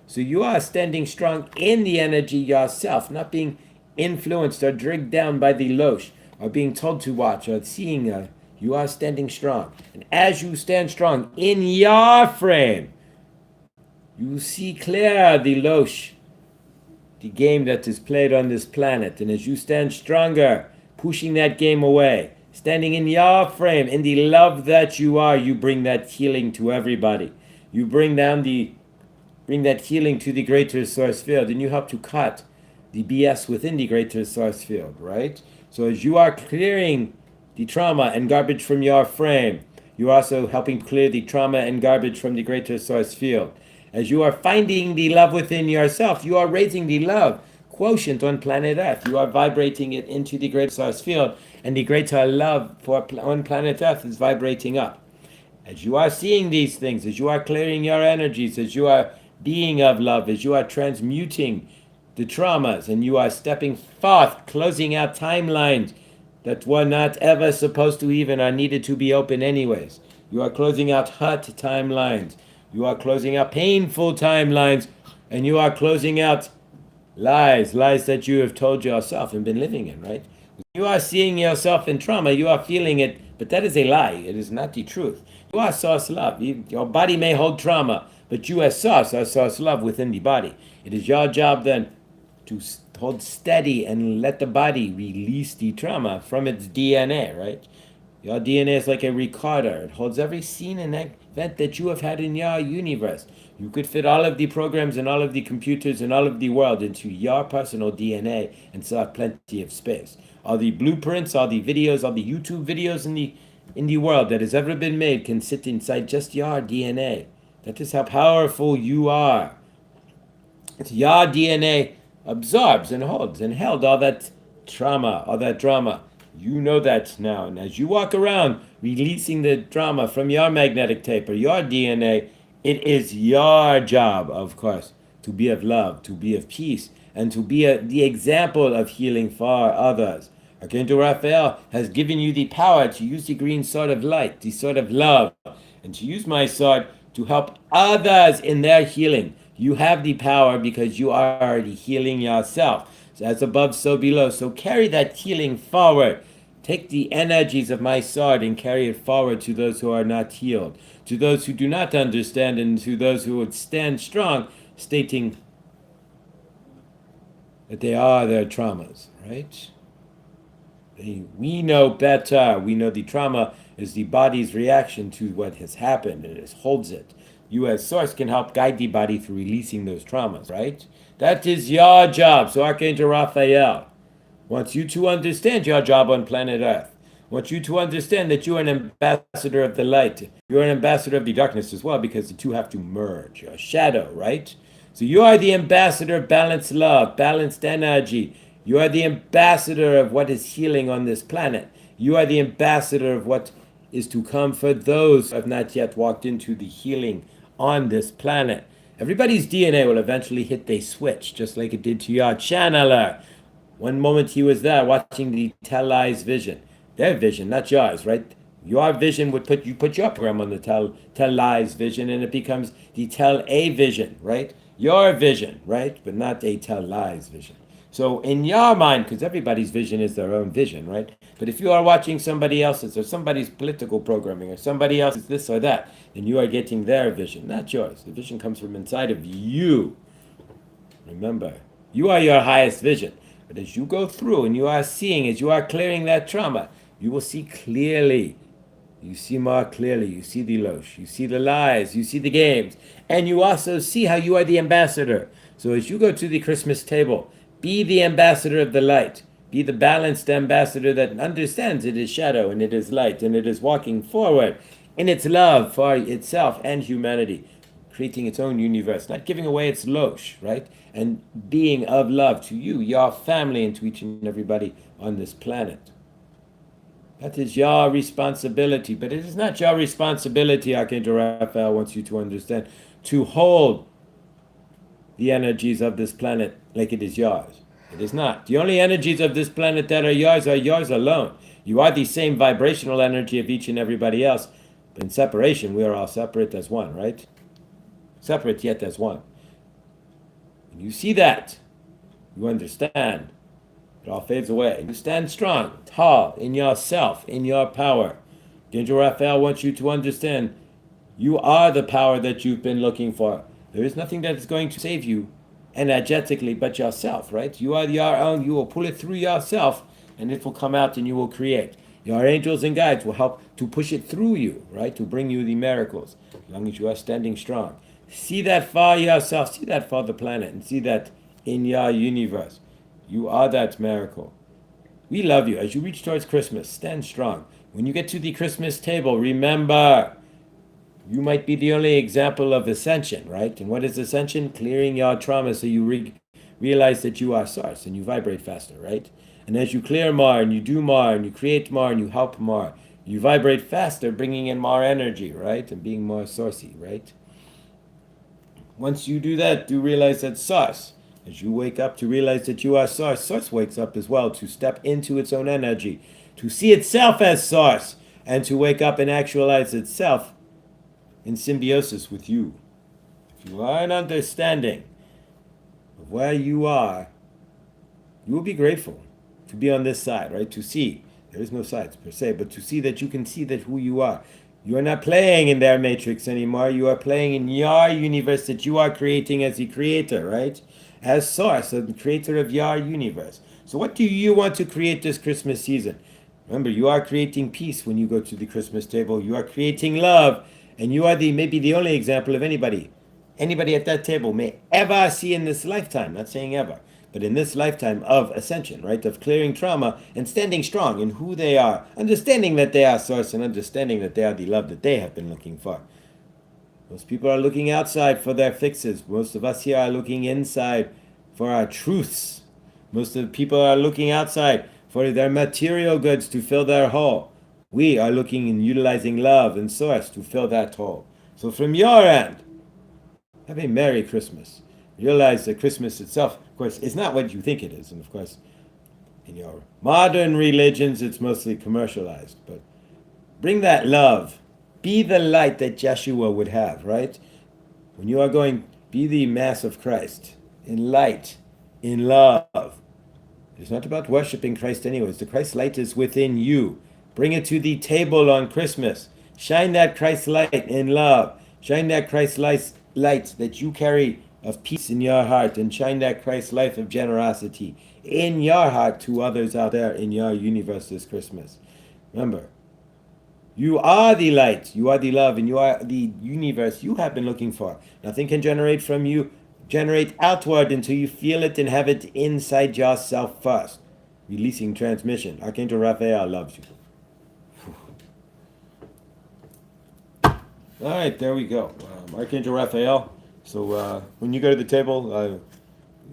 So you are standing strong in the energy yourself, not being influenced or dragged down by the losh, or being told to watch, or seeing. You are standing strong. And as you stand strong in your frame, you see clear the losh, the game that is played on this planet. And as you stand stronger, pushing that game away, standing in your frame, in the love that you are, you bring that healing to everybody. You bring that healing to the greater source field, and you help to cut the BS within the greater source field, right? So as you are clearing the trauma and garbage from your frame, you're also helping clear the trauma and garbage from the greater source field. As you are finding the love within yourself, you are raising the love quotient on planet Earth. You are vibrating it into the greater source field, and the greater love on planet Earth is vibrating up. As you are seeing these things, as you are clearing your energies, as you are being of love, as you are transmuting the traumas, and you are stepping forth, closing out timelines that were not ever supposed to even or needed to be open anyways. You are closing out hurt timelines. You are closing out painful timelines, and you are closing out lies that you have told yourself and been living in, right? You are seeing yourself in trauma, you are feeling it, but that is a lie. It is not the truth. You are source love. Your body may hold trauma, but you as source are source love within the body. It is your job then to hold steady and let the body release the trauma from its DNA, right? Your DNA is like a recorder. It holds every scene and event that you have had in your universe. You could fit all of the programs and all of the computers and all of the world into your personal DNA and still have plenty of space. All the blueprints, all the videos, all the YouTube videos in the world that has ever been made can sit inside just your DNA. That is how powerful you are. It's your DNA absorbs and holds and held all that trauma, all that drama. You know that now. And as you walk around releasing the drama from your magnetic tape or your DNA, it is your job, of course, to be of love, to be of peace, and to be the example of healing for others. Archangel Raphael has given you the power to use the green sword of light, the sword of love, and to use my sword to help others in their healing. You have the power because you are already healing yourself. So as above, so below. So carry that healing forward. Take the energies of my sword and carry it forward to those who are not healed, to those who do not understand, and to those who would stand strong, stating that they are their traumas, right? We know better. We know the trauma is the body's reaction to what has happened, and it holds it. You as source can help guide the body through releasing those traumas, right? That is your job. So Archangel Raphael wants you to understand your job on planet Earth. Wants you to understand that you are an ambassador of the light. You're an ambassador of the darkness as well, because the two have to merge. You're a shadow, right? So you are the ambassador of balanced love, balanced energy. You are the ambassador of what is healing on this planet. You are the ambassador of what is to come for those who have not yet walked into the healing on this planet. Everybody's DNA will eventually hit the switch, just like it did to your channeler. One moment he was there watching the tell lies vision. Their vision, not yours, right? Your vision would put your program on the tell lies vision, and it becomes the tell a vision, right? Your vision, right? But not a tell lies vision. So in your mind, because everybody's vision is their own vision, right? But if you are watching somebody else's or somebody's political programming or somebody else's this or that, then you are getting their vision, not yours. The vision comes from inside of you. Remember, you are your highest vision. But as you go through and you are seeing, as you are clearing that trauma, you will see clearly. You see more clearly. You see the losh. You see the lies. You see the games. And you also see how you are the ambassador. So as you go to the Christmas table, be the ambassador of the light. Be the balanced ambassador that understands it is shadow and it is light and it is walking forward in its love for itself and humanity, creating its own universe, not giving away its losh, right? And being of love to you, your family, and to each and everybody on this planet. That is your responsibility, but it is not your responsibility, Archangel Raphael wants you to understand, to hold the energies of this planet like it is yours. It is not. The only energies of this planet that are yours alone. You are the same vibrational energy of each and everybody else, but in separation, we are all separate as one, right? Separate yet as one. When you see that, you understand. It all fades away. You stand strong, tall, in yourself, in your power. Archangel Raphael wants you to understand you are the power that you've been looking for. There is nothing that is going to save you energetically but yourself, right? You are your own, you will pull it through yourself and it will come out and you will create. Your angels and guides will help to push it through you, right? To bring you the miracles, as long as you are standing strong. See that for yourself, see that for the planet, and see that in your universe. You are that miracle. We love you. As you reach towards Christmas, stand strong. When you get to the Christmas table, remember you might be the only example of ascension, right? And what is ascension? Clearing your trauma so you realize that you are source and you vibrate faster, right? And as you clear more and you do more and you create more and you help more, you vibrate faster, bringing in more energy, right? And being more sourcey, right? Once you do that, do realize that source. As you wake up to realize that you are source, source wakes up as well to step into its own energy, to see itself as source, and to wake up and actualize itself in symbiosis with you. If you are an understanding of where you are, you will be grateful to be on this side, right? To see. There is no sides per se, but to see that you can see that who you are. You are not playing in their matrix anymore. You are playing in your universe that you are creating as the creator, right? As source, the creator of your universe. So what do you want to create this Christmas season? Remember, you are creating peace when you go to the Christmas table. You are creating love, and you are the maybe the only example of anybody at that table may ever see in this lifetime. Not saying ever, but in this lifetime of ascension, right? Of clearing trauma and standing strong in who they are, understanding that they are source and understanding that they are the love that they have been looking for. Most people are looking outside for their fixes. Most of us here are looking inside for our truths. Most of the people are looking outside for their material goods to fill their hole. We are looking and utilizing love and source to fill that hole. So from your end, have a Merry Christmas. Realize that Christmas itself, of course, is not what you think it is. And of course, in your modern religions, it's mostly commercialized. But bring that love. Be the light that Yeshua would have, right? When you are going, be the mass of Christ in light, in love. It's not about worshiping Christ anyways. The Christ light is within you. Bring it to the table on Christmas. Shine that Christ light in love. Shine that Christ light that you carry of peace in your heart, and shine that Christ life of generosity in your heart to others out there in your universe this Christmas. Remember, you are the light, you are the love, and you are the universe you have been looking for. Nothing can generate outward until you feel it and have it inside yourself first. Releasing transmission. Archangel Raphael loves you. All right, there we go. Archangel Raphael. So when you go to the table,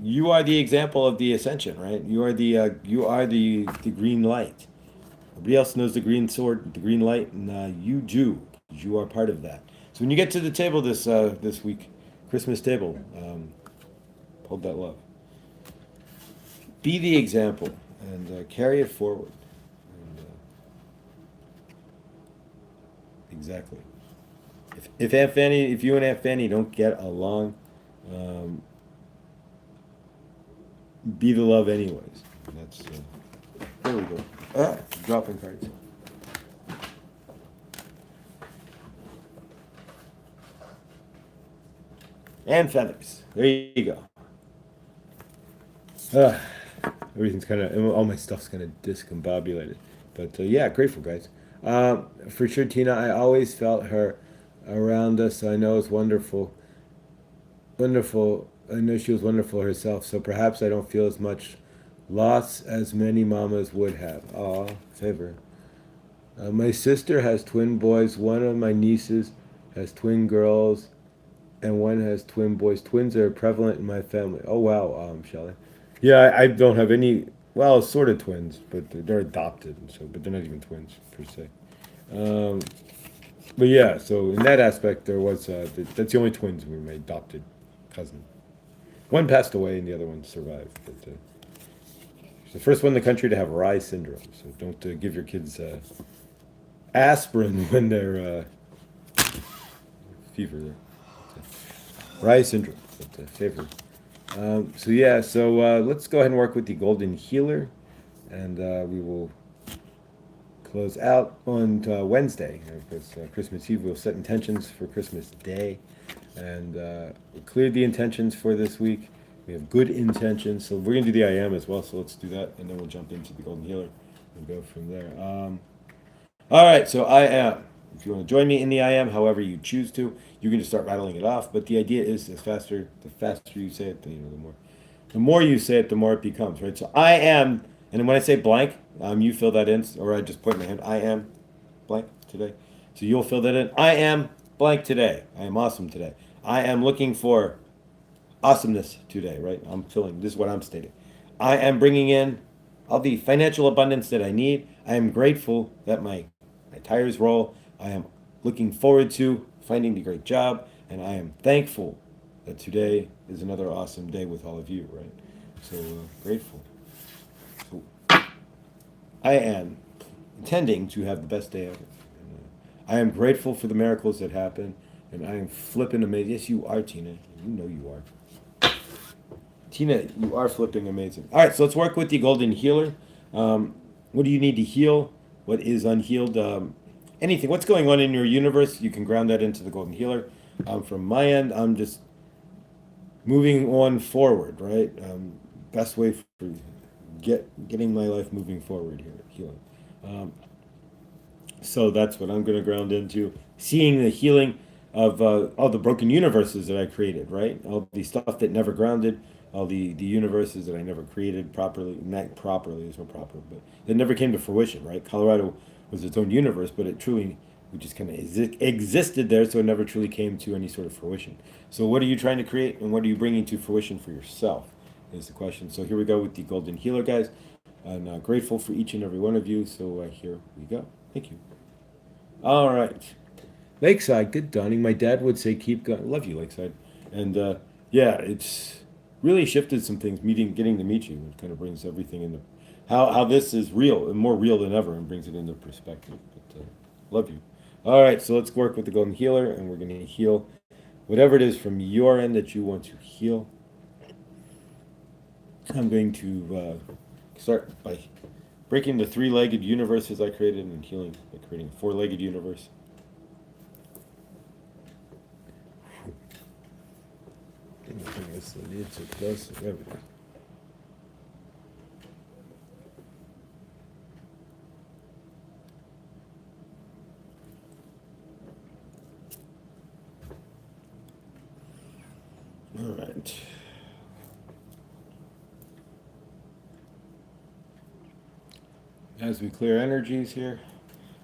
you are the example of the ascension, right? You are the green light. Nobody else knows the green sword, the green light, and you do. You are part of that. So when you get to the table this week, Christmas table, hold that love. Be the example and carry it forward. And, exactly. If Aunt Fanny, if you and Aunt Fanny don't get along, be the love anyways. That's there we go. Dropping cards. And feathers. There you go. Everything's kind of, all my stuff's kind of discombobulated. But yeah, grateful, guys. For sure, Tina, I always felt her around us. So I know it's wonderful. Wonderful. I know she was wonderful herself. So perhaps I don't feel as much loss as many mamas would have. Aw, favor. My sister has twin boys. One of my nieces has twin girls, and one has twin boys. Twins are prevalent in my family. Oh wow, Shelley. Yeah, I don't have any. Well, sort of twins, but they're adopted, so but they're not even twins per se. But yeah, so in that aspect, there was that's the only twins were my adopted cousin. One passed away, and the other one survived. But she's the first one in the country to have Rye syndrome. So don't give your kids aspirin when they're fever. There. Rye syndrome, but favored. So yeah, so let's go ahead and work with the Golden Healer, and we will close out on Wednesday, because Christmas Eve we'll set intentions for Christmas Day, and we cleared the intentions for this week. We have good intentions. So we're going to do the I am as well. So let's do that. And then we'll jump into the golden healer and go from there. All right. So I am. If you want to join me in the I am, however you choose to, you can just start rattling it off. But the idea is the faster you say it, the more you say it, the more it becomes, right? So I am, and then when I say blank, you fill that in, or I just point my hand. I am blank today. So you'll fill that in. I am blank today. I am awesome today. I am looking for awesomeness today, right? I'm filling. This is what I'm stating. I am bringing in all the financial abundance that I need. I am grateful that my tires roll. I am looking forward to finding the great job, and I am thankful that today is another awesome day with all of you, right? So grateful. So I am intending to have the best day ever. I am grateful for the miracles that happen, and I am flipping amazing. Yes, you are, Tina. You know you are. Tina, you are flipping amazing. All right, so let's work with the golden healer. What do you need to heal? What is unhealed? Anything. What's going on in your universe? You can ground that into the golden healer. From my end, I'm just moving on forward, right? Best way for getting my life moving forward here, healing. Um, so that's what I'm going to ground into. Seeing the healing of all the broken universes that I created, right? All the stuff that never grounded, all the universes that I never created properly, not properly, there's no proper, but that never came to fruition, right? Colorado was its own universe, but it truly, we just kind of existed there, so it never truly came to any sort of fruition. So what are you trying to create, and what are you bringing to fruition for yourself, is the question. So here we go with the golden healer, guys. I'm grateful for each and every one of you, so here we go. Thank you. All right. Lakeside, good dawning. My dad would say, keep going. Love you, Lakeside. And yeah, it's really shifted some things, getting to meet you. It kind of brings everything into how this is real and more real than ever and brings it into perspective. But love you. All right, so let's work with the golden healer, and we're going to heal whatever it is from your end that you want to heal. I'm going to start by breaking the three-legged universes I created and healing by creating a four-legged universe. Bring this a little closer. There we go. All right. As we clear energies here,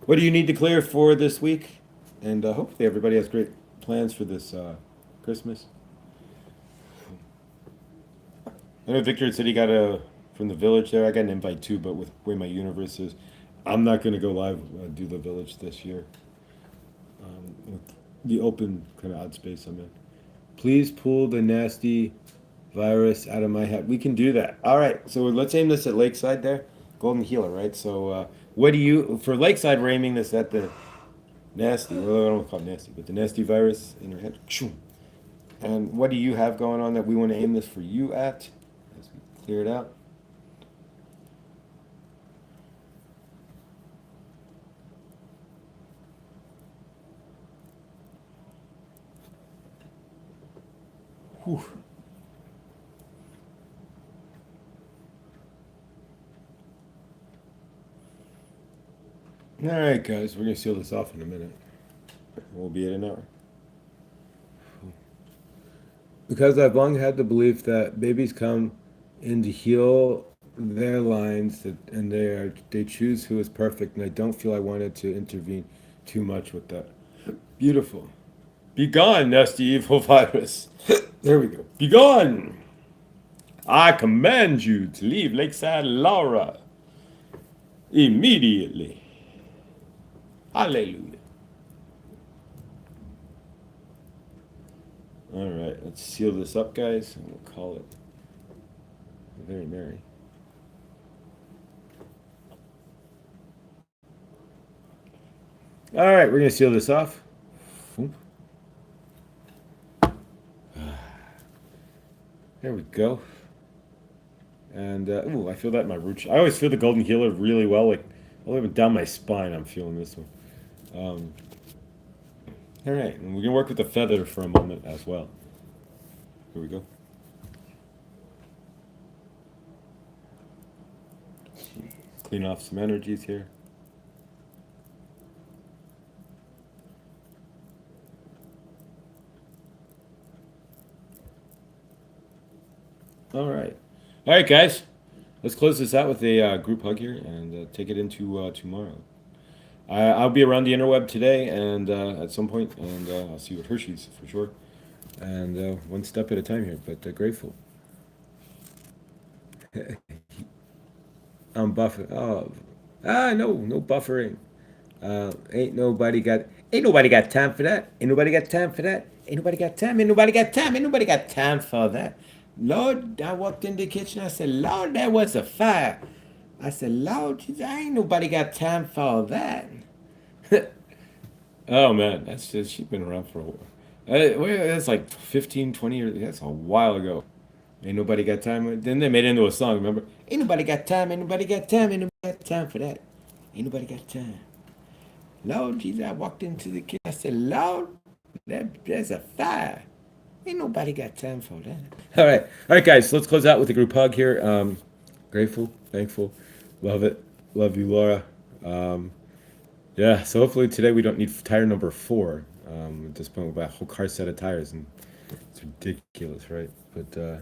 what do you need to clear for this week? And hopefully everybody has great plans for this Christmas. I know Victor said he got from the village there. I got an invite too, but with where my universe is, I'm not going to go live do the village this year. With the open kind of odd space I'm in. Please pull the nasty virus out of my head. We can do that. All right, so let's aim this at Lakeside there. Golden healer, right? So what do you, for Lakeside, we're aiming this at the nasty, well, I don't want to call it nasty, but the nasty virus in your head. And what do you have going on that we want to aim this for you at? As we clear it out. Whew. All right, guys, we're going to seal this off in a minute. We'll be at an hour. Because I've long had the belief that babies come in to heal their lines, and they choose who is perfect, and I don't feel I wanted to intervene too much with that. Beautiful. Be gone, nasty evil virus. There we go. Be gone. I command you to leave Lakeside Laura immediately. Hallelujah. All right, let's seal this up, guys, and we'll call it very merry. All right, we're going to seal this off. There we go. And, ooh, I feel that in my root. I always feel the golden healer really well. Like, all the way down my spine, I'm feeling this one. All right, and we're going to work with the feather for a moment as well. Here we go. clean off some energies here. All right. All right, guys. Let's close this out with a group hug here and take it into tomorrow. I'll be around the interweb today and at some point, and I'll see you at Hershey's for sure. And one step at a time here, but grateful. I'm buffering. Oh, no, no buffering. Ain't nobody got time for that. Ain't nobody got time for that. Ain't nobody got time. Ain't nobody got time. Ain't nobody got time for that. Lord, I walked in the kitchen. I said, Lord, there was a fire. I said, Lord, I ain't nobody got time for that. Oh man, that's just she's been around for a while. That's like 15, 20 years. That's a while ago. Ain't nobody got time. Then they made it into a song. Remember? Ain't nobody got time. Ain't nobody got time. Ain't nobody got time for that. Ain't nobody got time. Lord Jesus, I walked into the kitchen. I said, Lord, there's a fire. Ain't nobody got time for that. All right, guys. Let's close out with a group hug here. Grateful, thankful, love it, love you, Laura. Um, yeah. So hopefully today we don't need tire number 4. At this point, we've got a whole car set of tires, and it's ridiculous, right? But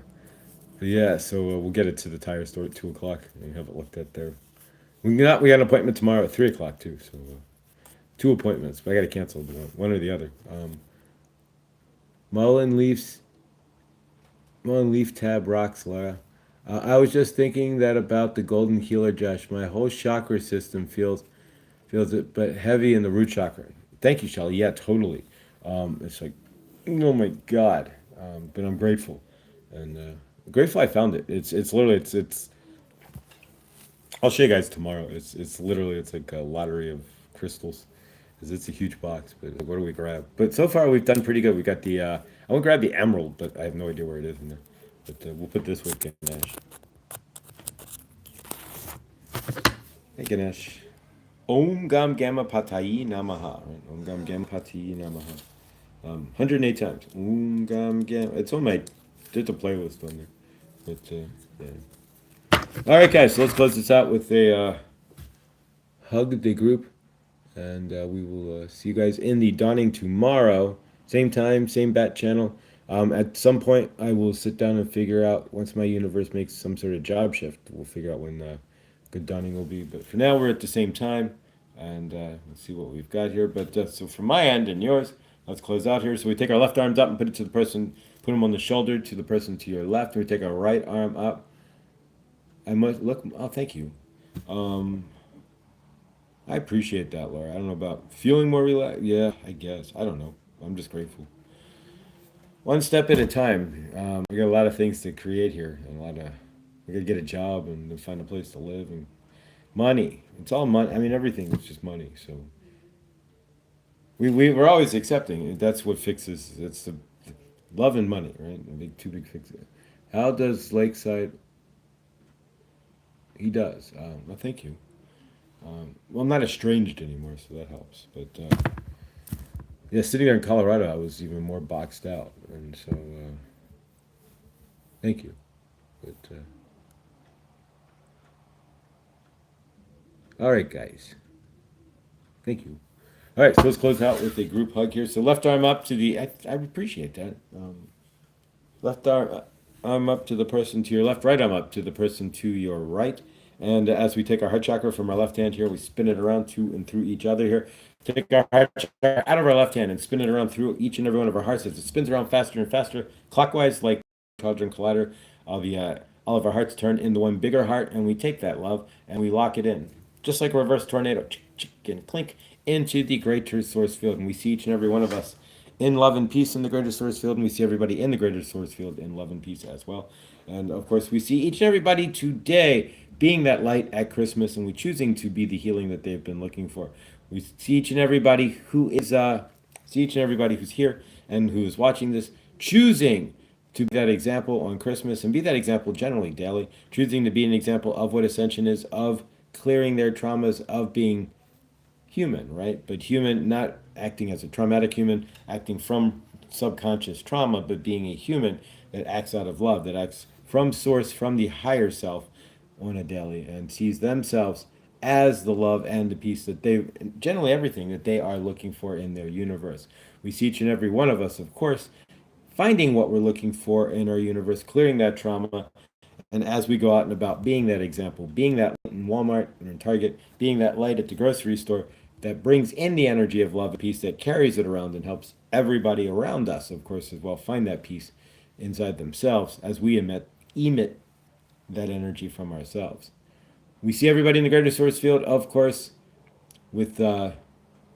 yeah. So we'll get it to the tire store at 2 o'clock and have it looked at there. We got an appointment tomorrow at 3 o'clock too. So. 2 appointments, but I got to cancel one or the other. Mullen Leafs, Mullen Leaf tab rocks, Laura. I was just thinking that about the golden healer, Josh. My whole chakra system feels it, but heavy in the root chakra. Thank you, Shelly. Yeah, totally. It's like, oh my God. But I'm grateful, and grateful I found it. It's literally it's. I'll show you guys tomorrow. It's literally it's like a lottery of crystals. Because it's a huge box, but what do we grab? But so far we've done pretty good. We got the I want to grab the emerald, but I have no idea where it is in there. But we'll put this with Ganesh. Hey Ganesh. Om Gam Gamma Patayi Namaha. Right? Om Gam Gamma Patayi Namaha. 108 times. Om Gam Gamma. It's on my. There's a playlist on there. But yeah. All right, guys. So let's close this out with a hug the group. And we will see you guys in the dawning tomorrow. Same time, same bat channel. At some point, I will sit down and figure out, once my universe makes some sort of job shift, we'll figure out when good dawning will be. But for now, we're at the same time. And let's see what we've got here. But so from my end and yours, let's close out here. So we take our left arms up and put it to the person, put them on the shoulder to the person to your left. And we take our right arm up. I must look, oh, thank you. I appreciate that, Laura. I don't know about feeling more relaxed. Yeah, I guess. I don't know. I'm just grateful. One step at a time. We got a lot of things to create here, and we got to get a job and then find a place to live and money. It's all money. I mean, everything is just money. So we're always accepting. That's what fixes. It's the love and money, right? Two big fixes. How does Lakeside? He does. Well, thank you. Well, I'm not estranged anymore, so that helps. But yeah, sitting there in Colorado, I was even more boxed out, and so thank you. But all right, guys, thank you. All right, so let's close out with a group hug here. So left arm up to the. I appreciate that. Left arm up to the person to your left. Right arm up to the person to your right. And as we take our heart chakra from our left hand here, we spin it around to and through each other here. Take our heart chakra out of our left hand and spin it around through each and every one of our hearts. As it spins around faster and faster, clockwise, like Hadron Collider, all of our hearts turn into one bigger heart, and we take that love and we lock it in, just like a reverse tornado, and clink into the greater source field. And we see each and every one of us in love and peace in the greater source field, and we see everybody in the greater source field in love and peace as well. And of course, we see each and everybody today being that light at Christmas, and we choosing to be the healing that they've been looking for. We see each and everybody who is see each and everybody who's here and who is watching this, choosing to be that example on Christmas and be that example generally daily, choosing to be an example of what ascension is, of clearing their traumas, of being human, right? But human, not acting as a traumatic human, acting from subconscious trauma, but being a human that acts out of love, that acts from source, from the higher self on a daily, and sees themselves as the love and the peace that they, generally everything that they are looking for in their universe. We see each and every one of us, of course, finding what we're looking for in our universe, clearing that trauma, and as we go out and about, being that example, being that light in Walmart and in Target, being that light at the grocery store that brings in the energy of love and peace, that carries it around and helps everybody around us, of course, as well, find that peace inside themselves as we emit that energy from ourselves. We see everybody in the greater source field, of course, with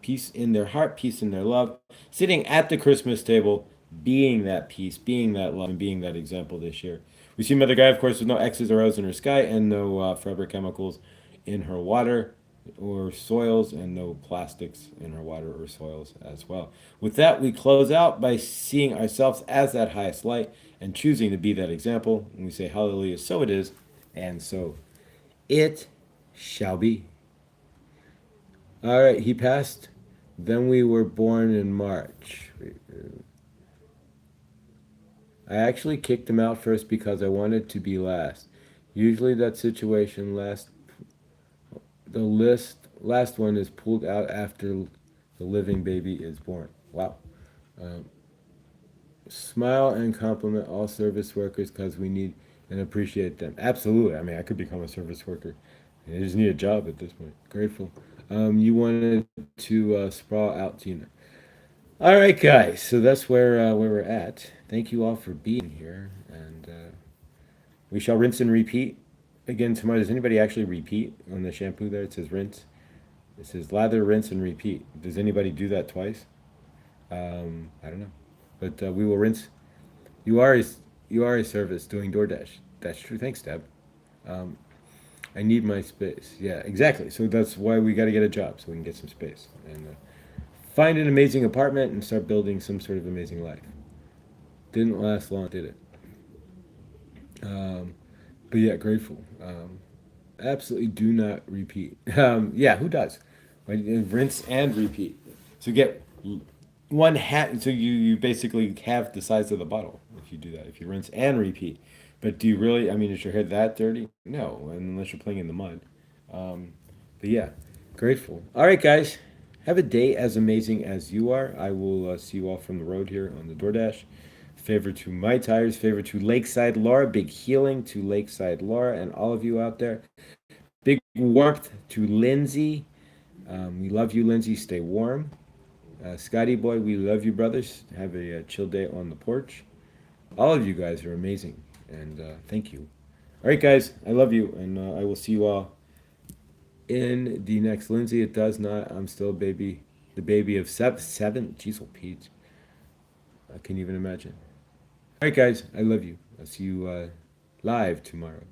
peace in their heart, peace in their love, sitting at the Christmas table, being that peace, being that love, and being that example this year. We see Mother Gaia, of course, with no X's or O's in her sky and no forever chemicals in her water or soils, and no plastics in her water or soils as well. With that, we close out by seeing ourselves as that highest light and choosing to be that example. And we say, Hallelujah, so it is, and so it shall be. All right, he passed. Then we were born in March. I actually kicked him out first because I wanted to be last. Usually that situation the last one is pulled out after the living baby is born. Wow. Um, Smile and compliment all service workers because we need and appreciate them. Absolutely. I mean, I could become a service worker. I just need a job at this point. Grateful. You wanted to sprawl out, Tina. All right, guys. So that's where we're at. Thank you all for being here, and we shall rinse and repeat again tomorrow. Does anybody actually repeat on the shampoo there? It says rinse. It says lather, rinse, and repeat. Does anybody do that twice? I don't know, but we will rinse. You are a, you are a service doing DoorDash. That's true. Thanks, Deb. Um, I need my space. Yeah, exactly. So that's why we got to get a job so we can get some space and find an amazing apartment and start building some sort of amazing life. Didn't last long, did it? Um, but yeah, grateful. Absolutely do not repeat. Yeah, who does? Right? Rinse and repeat. So get one hat. So you basically have the size of the bottle if you do that. If you rinse and repeat. But do you really? I mean, is your hair that dirty? No, unless you're playing in the mud. Um, but yeah, grateful. All right, guys. Have a day as amazing as you are. I will see you all from the road here on the DoorDash. Favor to my tires. Favor to Lakeside Laura. Big healing to Lakeside Laura and all of you out there. Big warmth to Lindsay. We love you, Lindsay. Stay warm. Scotty boy, we love you, brothers. Have a chill day on the porch. All of you guys are amazing, and thank you. All right, guys, I love you, and I will see you all in the next. Lindsay, it does not. I'm still a baby, the baby of seven. Jeez, oh, Pete. I can't even imagine. All right, guys, I love you. I'll see you live tomorrow.